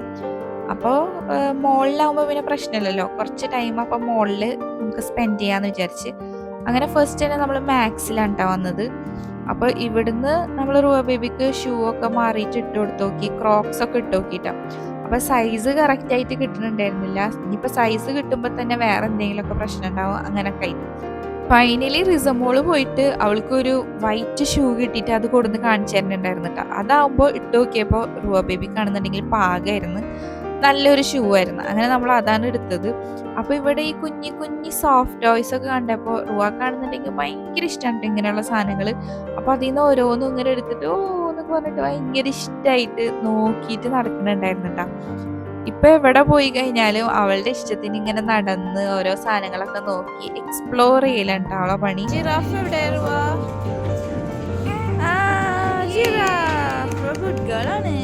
അപ്പോൾ മോളിലാവുമ്പോൾ പിന്നെ പ്രശ്നമില്ലല്ലോ, കുറച്ച് ടൈം അപ്പോൾ മോളിൽ നമുക്ക് സ്പെൻഡ് ചെയ്യാമെന്ന് വിചാരിച്ച് അങ്ങനെ ഫസ്റ്റ് തന്നെ നമ്മൾ മാക്സിലാണ് കേട്ടോ വന്നത്. അപ്പോൾ ഇവിടുന്ന് നമ്മൾ റുവ ബേബിക്ക് ഷൂ ഒക്കെ മാറിയിട്ട് ഇട്ട് കൊടുത്ത് നോക്കി, ക്രോക്സ് ഒക്കെ ഇട്ട് നോക്കിയിട്ടാണ്. അപ്പോൾ സൈസ് കറക്റ്റായിട്ട് കിട്ടുന്നുണ്ടായിരുന്നില്ല. ഇനിയിപ്പോൾ സൈസ് കിട്ടുമ്പോൾ തന്നെ വേറെ എന്തെങ്കിലുമൊക്കെ പ്രശ്നം ഉണ്ടാവും, അങ്ങനെയൊക്കെ ആയിട്ട്. ഫൈനലി റിസമോള് പോയിട്ട് അവൾക്കൊരു വൈറ്റ് ഷൂ കിട്ടിയിട്ട് അത് കൊടുന്ന് കാണിച്ചു തരുന്നുണ്ടായിരുന്നു കേട്ടോ. അതാവുമ്പോൾ ഇട്ട് നോക്കിയപ്പോൾ റുവ ബേബി കാണുന്നുണ്ടെങ്കിൽ പാകമായിരുന്നു, നല്ലൊരു ഷൂ ആയിരുന്നു. അങ്ങനെ നമ്മൾ അതാണ് എടുത്തത്. അപ്പോൾ ഇവിടെ ഈ കുഞ്ഞി കുഞ്ഞി സോഫ്റ്റ് ടോയ്സ് ഒക്കെ കണ്ടപ്പോൾ റുവാക്കാണെന്നുണ്ടെങ്കിൽ ഭയങ്കര ഇഷ്ടമാണ് ഇങ്ങനെയുള്ള സാധനങ്ങൾ. അപ്പോൾ അതിൽ നിന്ന് ഓരോന്നും ഇങ്ങനെ എടുത്തിട്ട് ഓ എന്നൊക്കെ പറഞ്ഞിട്ട് ഭയങ്കര ഇഷ്ടമായിട്ട് നോക്കിയിട്ട് നടക്കുന്നുണ്ടായിരുന്നു കേട്ടോ. ഇപ്പം എവിടെ പോയി കഴിഞ്ഞാലും അവളുടെ ഇഷ്ടത്തിന് ഇങ്ങനെ നടന്ന് ഓരോ സാധനങ്ങളൊക്കെ നോക്കി എക്സ്പ്ലോർ ചെയ്യലുണ്ട് അവളെ പണി. ജിറാഫ് എവിടെ? ഗുഡ് ഗേൾ ആണ്.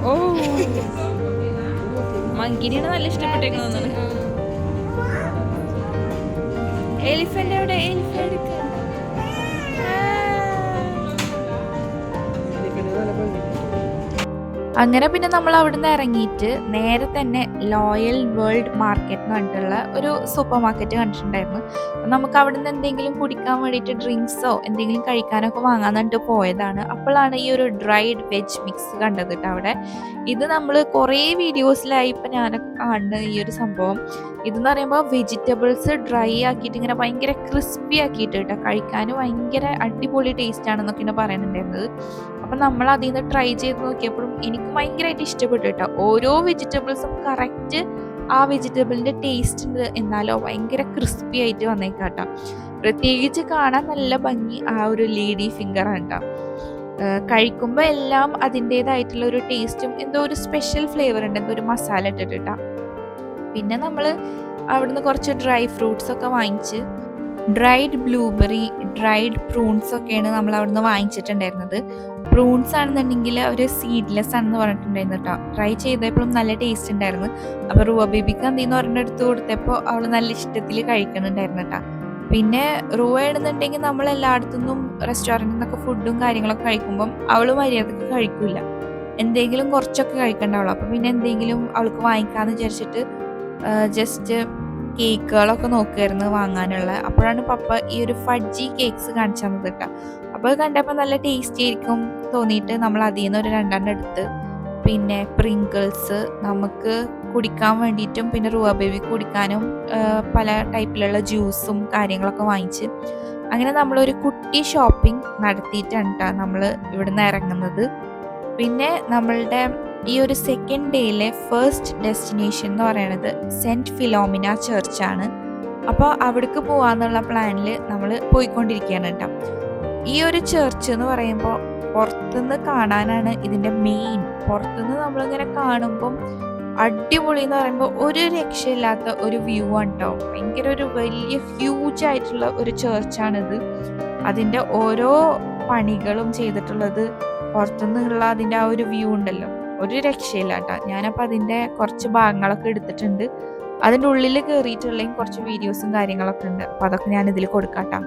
ഓ മങ്കിനെയാണ് നല്ല ഇഷ്ടപ്പെട്ടേക്കുന്നത്. എലിഫന്റ് എവിടെ? എലിഫന്റ് അങ്ങനെ പിന്നെ നമ്മൾ അവിടുന്ന് ഇറങ്ങിയിട്ട് നേരെ തന്നെ ലോയൽ വേൾഡ് മാർക്കറ്റ് എന്ന് പറഞ്ഞിട്ടുള്ള ഒരു സൂപ്പർ മാർക്കറ്റ് കണ്ടിട്ടുണ്ടായിരുന്നു. അപ്പം നമുക്ക് അവിടുന്ന് എന്തെങ്കിലും കുടിക്കാൻ വേണ്ടിയിട്ട് ഡ്രിങ്ക്സോ എന്തെങ്കിലും കഴിക്കാനൊക്കെ വാങ്ങാൻ പറഞ്ഞിട്ട് പോയതാണ്. അപ്പോഴാണ് ഈ ഒരു ഡ്രൈഡ് വെജ് മിക്സ് കണ്ടത് കേട്ടോ അവിടെ. ഇത് നമ്മൾ കുറേ വീഡിയോസിലായി ഇപ്പം ഞാനൊക്കെ കാണുന്ന ഈ ഒരു സംഭവം. ഇതെന്ന് പറയുമ്പോൾ വെജിറ്റബിൾസ് ഡ്രൈ ആക്കിയിട്ട് ഇങ്ങനെ ഭയങ്കര ക്രിസ്പി ആക്കിയിട്ട് കേട്ടോ, കഴിക്കാൻ ഭയങ്കര അടിപൊളി ടേസ്റ്റ് ആണെന്നൊക്കെയാണ് പറയുന്നുണ്ടായിരുന്നത്. അപ്പം നമ്മൾ അതിൽ നിന്ന് ട്രൈ ചെയ്ത് നോക്കിയപ്പോഴും എനിക്ക് ഭയങ്കരമായിട്ട് ഇഷ്ടപ്പെട്ടു കേട്ടോ. ഓരോ വെജിറ്റബിൾസും കറക്റ്റ് ആ വെജിറ്റബിളിൻ്റെ ടേസ്റ്റ് ഉണ്ട്, എന്നാലോ ഭയങ്കര ക്രിസ്പി ആയിട്ട് വന്നേക്കാട്ടോ. പ്രത്യേകിച്ച് കാണാൻ നല്ല ഭംഗി ആ ഒരു ലേഡി ഫിംഗറാണ് കേട്ടോ. കഴിക്കുമ്പോൾ എല്ലാം അതിൻ്റേതായിട്ടുള്ള ഒരു ടേസ്റ്റും എന്തോ ഒരു സ്പെഷ്യൽ ഫ്ലേവർ ഉണ്ട്, എന്തോ ഒരു മസാല ഇട്ടിട്ടാ. പിന്നെ നമ്മൾ അവിടുന്ന് കുറച്ച് ഡ്രൈ ഫ്രൂട്ട്സ് ഒക്കെ വാങ്ങിച്ച് ഡ്രൈഡ് ബ്ലൂബെറി, ഡ്രൈഡ് പ്രൂൺസ് ഒക്കെയാണ് നമ്മൾ അവിടുന്ന് വാങ്ങിച്ചിട്ടുണ്ടായിരുന്നത്. പ്രൂൺസ് ആണെന്നുണ്ടെങ്കിൽ അവർ സീഡ്ലെസ് ആണെന്ന് പറഞ്ഞിട്ടുണ്ടായിരുന്നു കേട്ടോ. ട്രൈ ചെയ്തപ്പോഴും നല്ല ടേസ്റ്റ് ഉണ്ടായിരുന്നു. അപ്പോൾ റുവ ബേബിക്ക് എന്തെന്ന് പറഞ്ഞ എടുത്ത് കൊടുത്തപ്പോൾ അവൾ നല്ല ഇഷ്ടത്തിൽ കഴിക്കുന്നുണ്ടായിരുന്നു കേട്ടോ. പിന്നെ റുവ ആണെന്നുണ്ടെങ്കിൽ നമ്മൾ എല്ലായിടത്തുനിന്നും റെസ്റ്റോറൻറ്റിൽ നിന്നൊക്കെ ഫുഡും കാര്യങ്ങളൊക്കെ കഴിക്കുമ്പം അവൾ മര്യാദക്ക് കഴിക്കില്ല, എന്തെങ്കിലും കുറച്ചൊക്കെ കഴിക്കണ്ടാവുള്ളൂ. അപ്പം പിന്നെ എന്തെങ്കിലും അവൾക്ക് വാങ്ങിക്കാമെന്ന് വിചാരിച്ചിട്ട് ജസ്റ്റ് കേക്കുകളൊക്കെ നോക്കുമായിരുന്നു വാങ്ങാനുള്ള. അപ്പോഴാണ് പപ്പ ഈ ഒരു ഫഡ്ജി കേക്ക്സ് കാണിച്ചു തന്നത് കേട്ടോ. അപ്പോൾ അത് കണ്ടപ്പോൾ നല്ല ടേസ്റ്റി ആയിരിക്കും തോന്നിയിട്ട് നമ്മൾ അതിൽ നിന്ന് ഒരു 2 എടുത്ത്, പിന്നെ പ്രിങ്കിൾസ് നമുക്ക് കുടിക്കാൻ വേണ്ടിയിട്ടും പിന്നെ റുവ ബേബി കുടിക്കാനും പല ടൈപ്പിലുള്ള ജ്യൂസും കാര്യങ്ങളൊക്കെ വാങ്ങിച്ച് അങ്ങനെ നമ്മളൊരു കുട്ടി ഷോപ്പിംഗ് നടത്തിയിട്ടാണ് കേട്ടോ നമ്മൾ ഇവിടുന്ന് ഇറങ്ങുന്നത്. പിന്നെ നമ്മളുടെ ഈ ഒരു സെക്കൻഡ് ഡേയിലെ ഫസ്റ്റ് ഡെസ്റ്റിനേഷൻ എന്ന് പറയുന്നത് സെൻറ്റ് ഫിലോമിന ചർച്ചാണ്. അപ്പോൾ അവിടേക്ക് പോകാന്നുള്ള പ്ലാനിൽ നമ്മൾ പോയിക്കൊണ്ടിരിക്കുകയാണ് കേട്ടോ. ഈ ഒരു ചർച്ച് എന്ന് പറയുമ്പോൾ പുറത്തുനിന്ന് കാണാനാണ് ഇതിൻ്റെ മെയിൻ. പുറത്തുനിന്ന് നമ്മളിങ്ങനെ കാണുമ്പം അടിപൊളി എന്ന് പറയുമ്പോൾ ഒരു രക്ഷയില്ലാത്ത ഒരു വ്യൂ ആണ് കേട്ടോ. ഭയങ്കര ഒരു വലിയ ഹ്യൂജ് ആയിട്ടുള്ള ഒരു ചർച്ചാണിത്. അതിൻ്റെ ഓരോ പണികളും ചെയ്തിട്ടുള്ളത് പുറത്തുനിന്നുള്ള അതിൻ്റെ ആ ഒരു വ്യൂ ഉണ്ടല്ലോ, ഒരു രക്ഷയില്ല കേട്ടോ. ഞാനപ്പോൾ അതിൻ്റെ കുറച്ച് ഭാഗങ്ങളൊക്കെ എടുത്തിട്ടുണ്ട്. അതിൻ്റെ ഉള്ളിൽ കയറിയിട്ടുള്ളതും കുറച്ച് വീഡിയോസും കാര്യങ്ങളൊക്കെ ഉണ്ട്. അപ്പോൾ അതൊക്കെ ഞാനിതിൽ കൊടുക്കാം കേട്ടോ.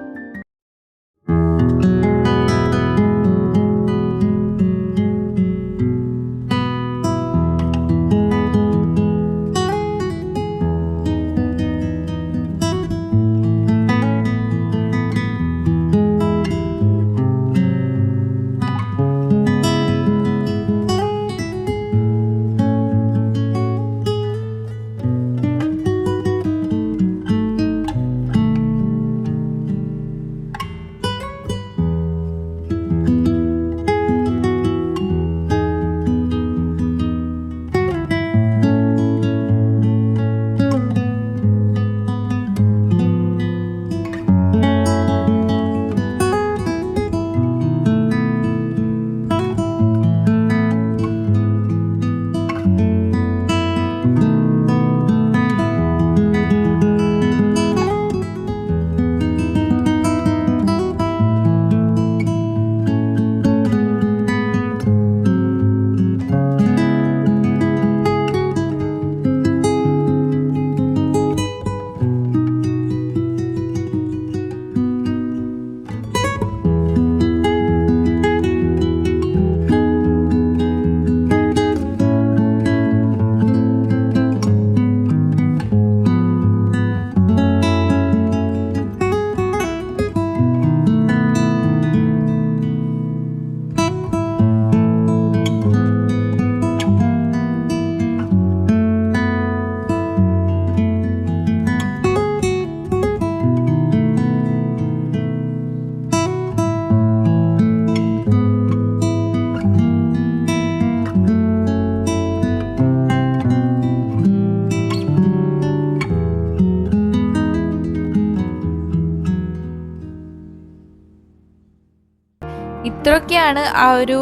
ഇത്രയൊക്കെയാണ് ആ ഒരു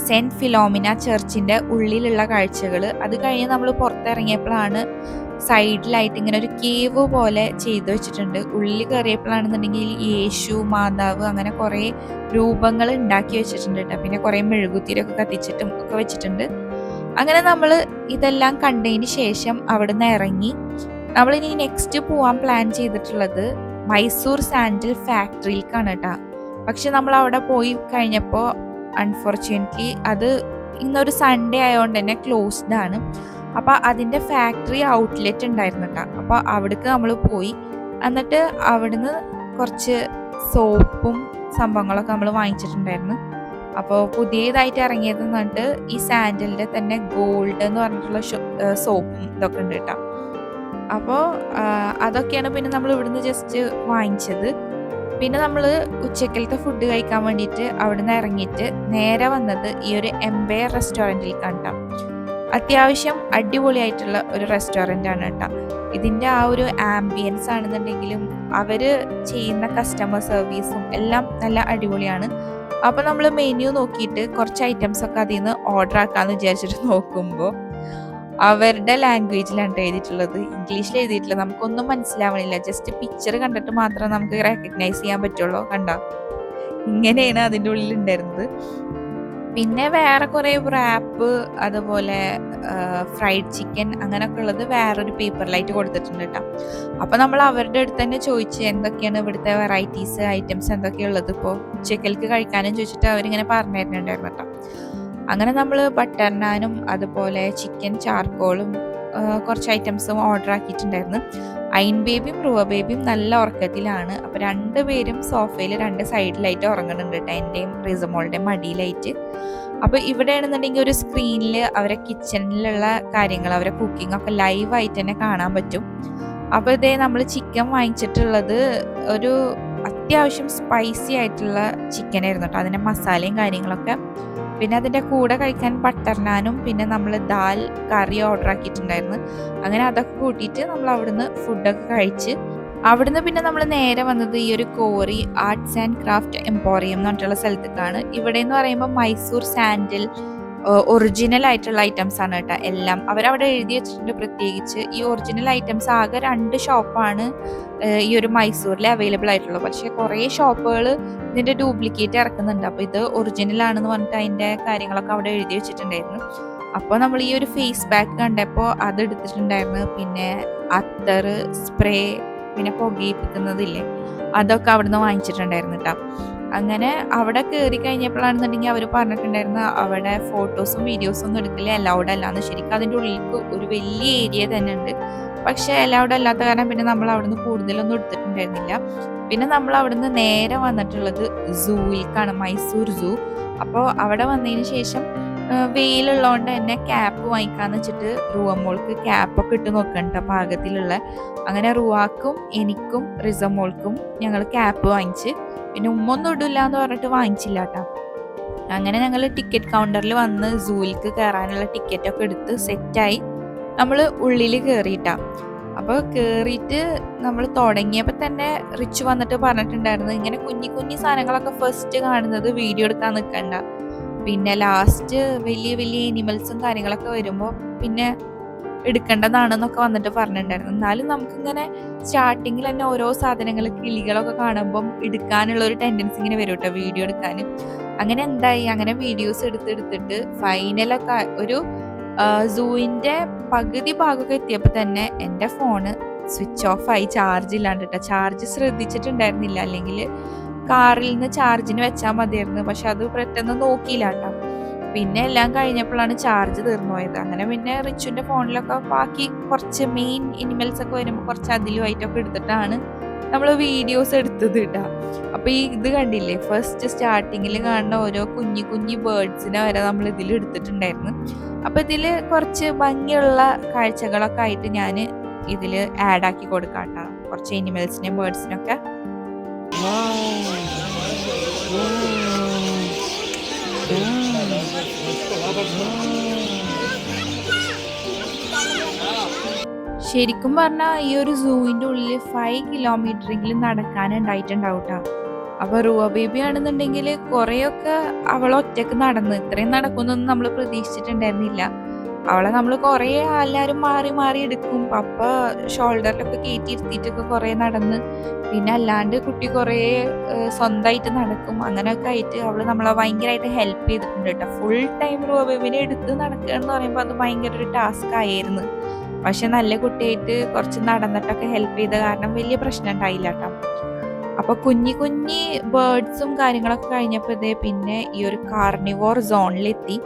സെൻറ്റ് ഫിലോമിന ചർച്ചിൻ്റെ ഉള്ളിലുള്ള കാഴ്ചകൾ. അത് കഴിഞ്ഞ് നമ്മൾ പുറത്തിറങ്ങിയപ്പോഴാണ് സൈഡിലായിട്ട് ഇങ്ങനെ ഒരു കേവ് പോലെ ചെയ്തു വെച്ചിട്ടുണ്ട്. ഉള്ളിൽ കയറിയപ്പോഴാണെന്നുണ്ടെങ്കിൽ യേശു, മാതാവ് അങ്ങനെ കുറേ രൂപങ്ങൾ ഉണ്ടാക്കി വെച്ചിട്ടുണ്ട് കേട്ടോ. പിന്നെ കുറേ മെഴുകുതിരിയൊക്കെ കത്തിച്ചിട്ടും ഒക്കെ വെച്ചിട്ടുണ്ട്. അങ്ങനെ നമ്മൾ ഇതെല്ലാം കണ്ടതിന് ശേഷം അവിടുന്ന് ഇറങ്ങി നമ്മളിനി നെക്സ്റ്റ് പോകാൻ പ്ലാൻ ചെയ്തിട്ടുള്ളത് മൈസൂർ സാൻഡിൽ ഫാക്ടറിയിലേക്കാണ് കേട്ടോ. പക്ഷെ നമ്മൾ അവിടെ പോയി കഴിഞ്ഞപ്പോൾ അൺഫോർച്യുനേറ്റ്ലി അത് ഇന്നൊരു സൺഡേ ആയതുകൊണ്ട് തന്നെ ക്ലോസ്ഡ് ആണ്. അപ്പോൾ അതിൻ്റെ ഫാക്ടറി ഔട്ട്ലെറ്റ് ഉണ്ടായിരുന്നു കേട്ടോ. അപ്പോൾ അവിടേക്ക് നമ്മൾ പോയി. എന്നിട്ട് അവിടുന്ന് കുറച്ച് സോപ്പും സംഭവങ്ങളൊക്കെ നമ്മൾ വാങ്ങിച്ചിട്ടുണ്ടായിരുന്നു. അപ്പോൾ പുതിയതായിട്ട് ഇറങ്ങിയത് എന്നിട്ട് ഈ സാൻഡലിൻ്റെ തന്നെ ഗോൾഡ് എന്ന് പറഞ്ഞിട്ടുള്ള സോപ്പും ഇതൊക്കെ ഉണ്ട് കേട്ടോ. അപ്പോൾ അതൊക്കെയാണ് പിന്നെ നമ്മൾ ഇവിടുന്ന് ജസ്റ്റ് വാങ്ങിച്ചത്. പിന്നെ നമ്മൾ ഉച്ചക്കലത്തെ ഫുഡ് കഴിക്കാൻ വേണ്ടിയിട്ട് അവിടുന്ന് ഇറങ്ങിയിട്ട് നേരെ വന്നത് ഈ ഒരു എംപയർ റെസ്റ്റോറൻറ്റിൽ കണ്ടാം. അത്യാവശ്യം അടിപൊളിയായിട്ടുള്ള ഒരു റെസ്റ്റോറൻ്റ് ആണ് കേട്ടോ. ഇതിൻ്റെ ആ ഒരു ആംബിയൻസ് ആണെന്നുണ്ടെങ്കിലും അവർ ചെയ്യുന്ന കസ്റ്റമർ സർവീസും എല്ലാം നല്ല അടിപൊളിയാണ്. അപ്പോൾ നമ്മൾ മെനു നോക്കിയിട്ട് കുറച്ച് ഐറ്റംസ് ഒക്കെ അതിൽ നിന്ന് ഓർഡർ ആക്കാമെന്ന് വിചാരിച്ചിട്ട് നോക്കുമ്പോൾ അവരുടെ ലാംഗ്വേജിലാണ് എഴുതിയിട്ടുള്ളത്, ഇംഗ്ലീഷിൽ എഴുതിയിട്ടില്ല. നമുക്കൊന്നും മനസ്സിലാവണില്ല. ജസ്റ്റ് പിക്ചർ കണ്ടിട്ട് മാത്രമേ നമുക്ക് റെക്കഗ്നൈസ് ചെയ്യാൻ പറ്റുള്ളൂ. കണ്ടോ, ഇങ്ങനെയാണ് അതിൻ്റെ ഉള്ളിൽ ഉണ്ടായിരുന്നത്. പിന്നെ വേറെ കുറേ റാപ്പ്, അതുപോലെ ഫ്രൈഡ് ചിക്കൻ അങ്ങനെയൊക്കെ ഉള്ളത് വേറൊരു പേപ്പറിലായിട്ട് കൊടുത്തിട്ടുണ്ട് കേട്ടോ. അപ്പോൾ നമ്മൾ അവരുടെ അടുത്ത് തന്നെ ചോദിച്ച് എന്തൊക്കെയാണ് ഇവിടുത്തെ വെറൈറ്റീസ് ഐറ്റംസ് എന്തൊക്കെയുള്ളത് ഇപ്പോൾ ഉച്ചക്കൽക്ക് കഴിക്കാനും ചോദിച്ചിട്ട് അവരിങ്ങനെ പറഞ്ഞു തരുന്നുണ്ടായിരുന്നു കേട്ടോ. അങ്ങനെ നമ്മൾ ബട്ടർ നാനും അതുപോലെ ചിക്കൻ ചാർക്കോളും കുറച്ച് ഐറ്റംസും ഓർഡർ ആക്കിയിട്ടുണ്ടായിരുന്നു. അയിൻ ബേബിയും റുവ ബേബിയും നല്ല ഉറക്കത്തിലാണ്. അപ്പോൾ 2 പേരും സോഫയിൽ 2 സൈഡിലായിട്ട് ഉറങ്ങുന്നുണ്ട് കേട്ടോ, എൻ്റെയും റിസമോളുടെയും മടിയിലായിട്ട്. അപ്പോൾ ഇവിടെയാണെന്നുണ്ടെങ്കിൽ ഒരു സ്ക്രീനിൽ അവരെ കിച്ചണിലുള്ള കാര്യങ്ങൾ, അവരെ കുക്കിംഗ് ഒക്കെ ലൈവായിട്ട് തന്നെ കാണാൻ പറ്റും. അപ്പോൾ ഇതേ നമ്മൾ ചിക്കൻ വാങ്ങിച്ചിട്ടുള്ളത് ഒരു അത്യാവശ്യം സ്പൈസി ആയിട്ടുള്ള ചിക്കൻ ആയിരുന്നു കേട്ടോ, അതിൻ്റെ മസാലയും കാര്യങ്ങളൊക്കെ. പിന്നെ അതിൻ്റെ കൂടെ കഴിക്കാൻ ബട്ടർ നാനും പിന്നെ നമ്മൾ ദാൽ കറി ഓർഡർ ആക്കിയിട്ടുണ്ടായിരുന്നു. അങ്ങനെ അതൊക്കെ കൂട്ടിയിട്ട് നമ്മൾ അവിടുന്ന് ഫുഡൊക്കെ കഴിച്ച് അവിടുന്ന് പിന്നെ നമ്മൾ നേരെ വന്നത് ഈ ഒരു കോറി ആർട്സ് ആൻഡ് ക്രാഫ്റ്റ് എംപോറിയം എന്ന് പറഞ്ഞിട്ടുള്ള സ്ഥലത്തേക്കാണ്. ഇവിടെ എന്ന് പറയുമ്പോൾ മൈസൂർ സാൻഡിൽ ഒറിജിനൽ ആയിട്ടുള്ള ഐറ്റംസ് ആണ് കേട്ടോ എല്ലാം. അവരവിടെ എഴുതി വെച്ചിട്ടുണ്ട് പ്രത്യേകിച്ച് ഈ ഒറിജിനൽ ഐറ്റംസ് ആകെ 2 ഷോപ്പാണ് ഈ ഒരു മൈസൂരിൽ അവൈലബിൾ ആയിട്ടുള്ളത്. പക്ഷേ കുറേ ഷോപ്പുകൾ ഇതിൻ്റെ ഡ്യൂപ്ലിക്കേറ്റ് ഇറക്കുന്നുണ്ട്. അപ്പോൾ ഇത് ഒറിജിനൽ ആണെന്ന് പറഞ്ഞിട്ട് അതിൻ്റെ കാര്യങ്ങളൊക്കെ അവിടെ എഴുതി വെച്ചിട്ടുണ്ടായിരുന്നു. അപ്പോൾ നമ്മൾ ഈ ഒരു ഫേസ് പാക്ക് കണ്ടപ്പോൾ അത് എടുത്തിട്ടുണ്ടായിരുന്നു. പിന്നെ അത്തർ, സ്പ്രേ, പിന്നെ പുകയിപ്പിക്കുന്നതില്ലേ, അതൊക്കെ അവിടുന്ന് വാങ്ങിച്ചിട്ടുണ്ടായിരുന്നു കേട്ടോ. അങ്ങനെ അവിടെ കയറി കഴിഞ്ഞപ്പോഴാണെന്നുണ്ടെങ്കിൽ അവർ പറഞ്ഞിട്ടുണ്ടായിരുന്നു അവിടെ ഫോട്ടോസും വീഡിയോസും ഒന്നും എടുക്കില്ല, അലൗഡ് അല്ലാന്ന്. ശരിക്കും അതിൻ്റെ ഉള്ളിലേക്ക് ഒരു വലിയ ഏരിയ തന്നെ ഉണ്ട്, പക്ഷേ അലൗഡ് അല്ലാത്ത കാരണം പിന്നെ നമ്മൾ അവിടുന്ന് കൂടുതലൊന്നും എടുത്തിട്ടുണ്ടായിരുന്നില്ല. പിന്നെ നമ്മൾ അവിടുന്ന് നേരെ വന്നിട്ടുള്ളത് സൂയിലേക്കാണ്, മൈസൂർ സൂ. അപ്പോൾ അവിടെ വന്നതിന് ശേഷം വെയിലുള്ളതുകൊണ്ട് തന്നെ ക്യാപ്പ് വാങ്ങിക്കാന്ന് വെച്ചിട്ട് റുവമോൾക്ക് ക്യാപ്പൊക്കെ ഇട്ട് നോക്കണ്ട പാകത്തിലുള്ള. അങ്ങനെ റുവാക്കും എനിക്കും റിസമോൾക്കും ഞങ്ങൾ ക്യാപ്പ് വാങ്ങിച്ച്. പിന്നെ ഉമ്മൊന്നും ഇടില്ല എന്ന് പറഞ്ഞിട്ട് വാങ്ങിച്ചില്ല കേട്ടോ. അങ്ങനെ ഞങ്ങൾ ടിക്കറ്റ് കൗണ്ടറിൽ വന്ന് സൂയിലേക്ക് കയറാനുള്ള ടിക്കറ്റൊക്കെ എടുത്ത് സെറ്റായി നമ്മൾ ഉള്ളിൽ കയറിയിട്ടാ. അപ്പോൾ കയറിയിട്ട് നമ്മൾ തുടങ്ങിയപ്പോൾ തന്നെ റിച്ച് വന്നിട്ട് പറഞ്ഞിട്ടുണ്ടായിരുന്നു ഇങ്ങനെ കുഞ്ഞി കുഞ്ഞി സാധനങ്ങളൊക്കെ ഫസ്റ്റ് കാണുന്നത് വീഡിയോ എടുക്കാൻ നിൽക്കണ്ട, പിന്നെ ലാസ്റ്റ് വലിയ വലിയ ആനിമൽസും കാര്യങ്ങളൊക്കെ വരുമ്പോൾ പിന്നെ എടുക്കേണ്ടതാണെന്നൊക്കെ വന്നിട്ട് പറഞ്ഞിട്ടുണ്ടായിരുന്നു. എന്നാലും നമുക്കിങ്ങനെ സ്റ്റാർട്ടിങ്ങിൽ തന്നെ ഓരോ സാധനങ്ങൾ കിളികളൊക്കെ കാണുമ്പം എടുക്കാനുള്ള ഒരു ടെൻഡൻസി ഇങ്ങനെ വരും കേട്ടോ, വീഡിയോ എടുക്കാൻ. അങ്ങനെ എന്തായി, അങ്ങനെ വീഡിയോസ് എടുത്തിട്ട് ഫൈനലൊക്കെ ഒരു സൂവിൻ്റെ പകുതി ഭാഗമൊക്കെ എത്തിയപ്പോൾ തന്നെ എൻ്റെ ഫോണ് സ്വിച്ച് ഓഫ് ആയി, ചാർജ് ഇല്ലാണ്ട് കേട്ടോ. ചാർജ് ശ്രദ്ധിച്ചിട്ടുണ്ടായിരുന്നില്ല, അല്ലെങ്കിൽ കാറിൽ നിന്ന് ചാർജിന് വെച്ചാൽ മതിയായിരുന്നു. പക്ഷെ അത് പെട്ടെന്ന് നോക്കിയില്ല കേട്ടോ. പിന്നെ എല്ലാം കഴിഞ്ഞപ്പോഴാണ് ചാർജ് തീർന്നു പോയത്. അങ്ങനെ പിന്നെ റിച്ചുവിൻ്റെ ഫോണിലൊക്കെ ബാക്കി കുറച്ച് മെയിൻ അനിമൽസ് ഒക്കെ വരുമ്പോൾ കുറച്ച് അതിലുമായിട്ടൊക്കെ എടുത്തിട്ടാണ് നമ്മൾ വീഡിയോസ് എടുത്തത് കേട്ടോ. അപ്പോൾ ഈ ഇത് കണ്ടില്ലേ, ഫസ്റ്റ് സ്റ്റാർട്ടിങ്ങിൽ കാണുന്ന ഓരോ കുഞ്ഞി കുഞ്ഞി ബേർഡ്സിനെ വരെ നമ്മൾ ഇതിൽ എടുത്തിട്ടുണ്ടായിരുന്നു. അപ്പോൾ ഇതിൽ കുറച്ച് ഭംഗിയുള്ള കാഴ്ചകളൊക്കെ ആയിട്ട് ഞാൻ ഇതിൽ ആഡ് ആക്കി കൊടുക്കാം കേട്ടോ, കുറച്ച് അനിമൽസിനെയും ബേർഡ്സിനൊക്കെ. ശരിക്കും പറഞ്ഞാൽ ഈ ഒരു സൂവിൻ്റെ ഉള്ളിൽ 5 കിലോമീറ്ററെങ്കിലും നടക്കാനുണ്ടായിട്ടുണ്ടാവും കേട്ടോ. അപ്പോൾ റുവ ബേബി ആണെന്നുണ്ടെങ്കിൽ കുറേയൊക്കെ അവൾ ഒറ്റക്ക് നടന്ന്, ഇത്രയും നടക്കുന്നൊന്നും നമ്മൾ പ്രതീക്ഷിച്ചിട്ടുണ്ടായിരുന്നില്ല. അവളെ നമ്മൾ കുറേ എല്ലാവരും മാറി മാറി എടുക്കും. പപ്പ ഷോൾഡറിലൊക്കെ കയറ്റി ഇരുത്തിയിട്ടൊക്കെ കുറേ നടന്ന്, പിന്നെ അല്ലാണ്ട് കുട്ടി കുറേ സ്വന്തമായിട്ട് നടക്കും. അങ്ങനെയൊക്കെ ആയിട്ട് അവൾ നമ്മളെ ഭയങ്കരമായിട്ട് ഹെൽപ്പ് ചെയ്തിട്ടുണ്ട് കേട്ടോ. ഫുൾ ടൈം റുവ ബേബിനെ എടുത്ത് നടക്കുക എന്ന് പറയുമ്പോൾ അത് ഭയങ്കര ഒരു ടാസ്ക് ആയിരുന്നു. പക്ഷെ നല്ല കുട്ടിയായിട്ട് കുറച്ച് നടന്നിട്ടൊക്കെ ഹെൽപ്പ് ചെയ്ത കാരണം വലിയ പ്രശ്നം ഉണ്ടായില്ല കേട്ടോ. അപ്പോൾ കുഞ്ഞി കുഞ്ഞി ബേർഡ്സും കാര്യങ്ങളൊക്കെ കഴിഞ്ഞപ്പോൾ ഇതേ പിന്നെ ഈ ഒരു കാർണിവോർ സോണിലെത്തി.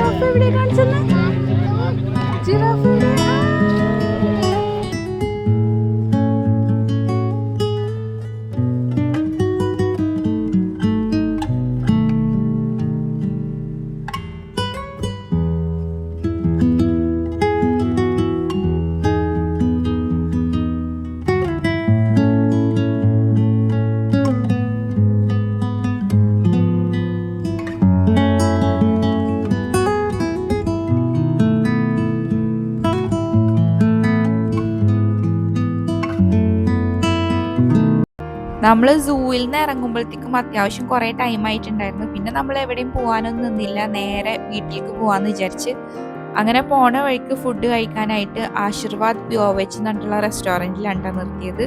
ജിറാഫ് എവിടെ കാണിച്ചെന്ന്? ജിറാഫ് എവിടെ? നമ്മൾ സൂവിൽ നിന്ന് ഇറങ്ങുമ്പോഴത്തേക്കും അത്യാവശ്യം കുറേ ടൈം ആയിട്ടുണ്ടായിരുന്നു. പിന്നെ നമ്മൾ എവിടെയും പോകാനൊന്നും നിന്നില്ല, നേരെ വീട്ടിലേക്ക് പോകാമെന്ന് വിചാരിച്ച് അങ്ങനെ പോണ വഴിക്ക് ഫുഡ് കഴിക്കാനായിട്ട് ആശീർവാദ് പ്യുവർ വെജ് എന്ന് പറഞ്ഞിട്ടുള്ള റെസ്റ്റോറൻറ്റിലാണ് നിർത്തിയത്.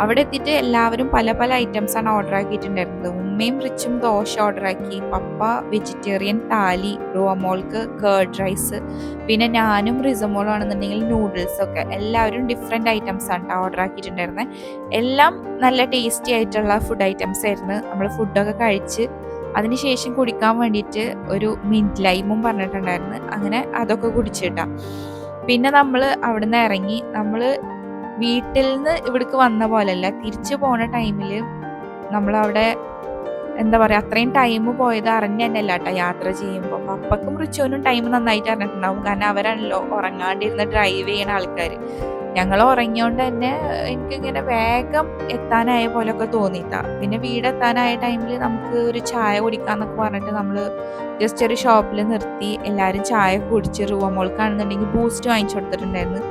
അവിടെ എത്തിയിട്ട് എല്ലാവരും പല പല ഐറ്റംസാണ് ഓർഡർ ആക്കിയിട്ടുണ്ടായിരുന്നത്. ഉമ്മയും റിച്ചും ദോശ ഓർഡർ ആക്കി, പപ്പ വെജിറ്റേറിയൻ താലി, റോമോൾക്ക് കേർഡ് റൈസ്, പിന്നെ ഞാനും റിസമോളും ആണെന്നുണ്ടെങ്കിൽ നൂഡിൽസൊക്കെ. എല്ലാവരും ഡിഫറെൻറ്റ് ഐറ്റംസാണ് ഓർഡർ ആക്കിയിട്ടുണ്ടായിരുന്നത്. എല്ലാം നല്ല ടേസ്റ്റി ആയിട്ടുള്ള ഫുഡ് ഐറ്റംസ് ആയിരുന്നു. നമ്മൾ ഫുഡൊക്കെ കഴിച്ച് അതിനുശേഷം കുടിക്കാൻ വേണ്ടിയിട്ട് ഒരു മിൻറ്റ് ലൈമും പറഞ്ഞിട്ടുണ്ടായിരുന്നു. അങ്ങനെ അതൊക്കെ കുടിച്ചിട്ടാ പിന്നെ നമ്മൾ അവിടെ നിന്ന് ഇറങ്ങി. നമ്മൾ വീട്ടിൽ നിന്ന് ഇവിടേക്ക് വന്ന പോലെയല്ല, തിരിച്ചു പോണ ടൈമിൽ നമ്മളവിടെ എന്താ പറയുക, അത്രയും ടൈം പോയത് അറിഞ്ഞു തന്നെ അല്ല കേട്ടോ യാത്ര ചെയ്യുമ്പോൾ. പപ്പക്കും റിച്ചുവിനും ടൈം നന്നായിട്ട് അറിഞ്ഞിട്ടുണ്ടാവും, കാരണം അവരാണല്ലോ ഉറങ്ങാണ്ടിരുന്ന് ഡ്രൈവ് ചെയ്യണ ആൾക്കാർ. ഞങ്ങൾ ഉറങ്ങിയോണ്ട് തന്നെ എനിക്കിങ്ങനെ വേഗം എത്താനായ പോലെയൊക്കെ തോന്നിയിട്ടാ. പിന്നെ വീടെത്താനായ ടൈമിൽ നമുക്ക് ഒരു ചായ കുടിക്കാന്നൊക്കെ പറഞ്ഞിട്ട് നമ്മൾ ജസ്റ്റ് ഒരു ഷോപ്പിൽ നിർത്തി എല്ലാവരും ചായ കുടിച്ച്. റൂമോൾക്കാണെന്നുണ്ടെങ്കിൽ ബൂസ്റ്റ് വാങ്ങിച്ചു കൊടുത്തിട്ടുണ്ടായിരുന്നു.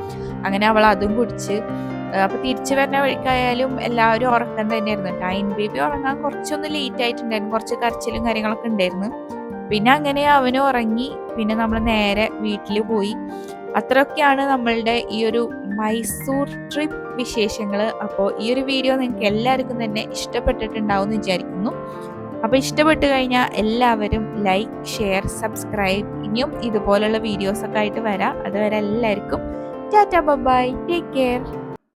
അങ്ങനെ അവൾ അതും കുടിച്ച്. അപ്പോൾ തിരിച്ചു വരുന്ന വഴിക്കായാലും എല്ലാവരും ഉറക്കം തന്നെയായിരുന്നു. ടൈം ബേബി ഉറങ്ങാൻ കുറച്ചൊന്ന് ലേറ്റ് ആയിട്ടുണ്ടായിരുന്നു, കുറച്ച് കരച്ചിലും കാര്യങ്ങളൊക്കെ ഉണ്ടായിരുന്നു. പിന്നെ അങ്ങനെ അവനും ഉറങ്ങി. പിന്നെ നമ്മൾ നേരെ വീട്ടിൽ പോയി. അത്രയൊക്കെയാണ് നമ്മളുടെ ഈ ഒരു മൈസൂർ ട്രിപ്പ് വിശേഷങ്ങൾ. അപ്പോൾ ഈ ഒരു വീഡിയോ നിങ്ങൾക്ക് എല്ലാവർക്കും തന്നെ ഇഷ്ടപ്പെട്ടിട്ടുണ്ടാവും എന്ന് വിചാരിക്കുന്നു. അപ്പോൾ ഇഷ്ടപ്പെട്ട് കഴിഞ്ഞാൽ എല്ലാവരും ലൈക്ക്, ഷെയർ, സബ്സ്ക്രൈബ്. ഇനിയും ഇതുപോലുള്ള വീഡിയോസൊക്കെ ആയിട്ട് വരാം. അതുവരെ എല്ലാവർക്കും ടാറ്റാ, ബൈ, ടേക്ക് കെയർ.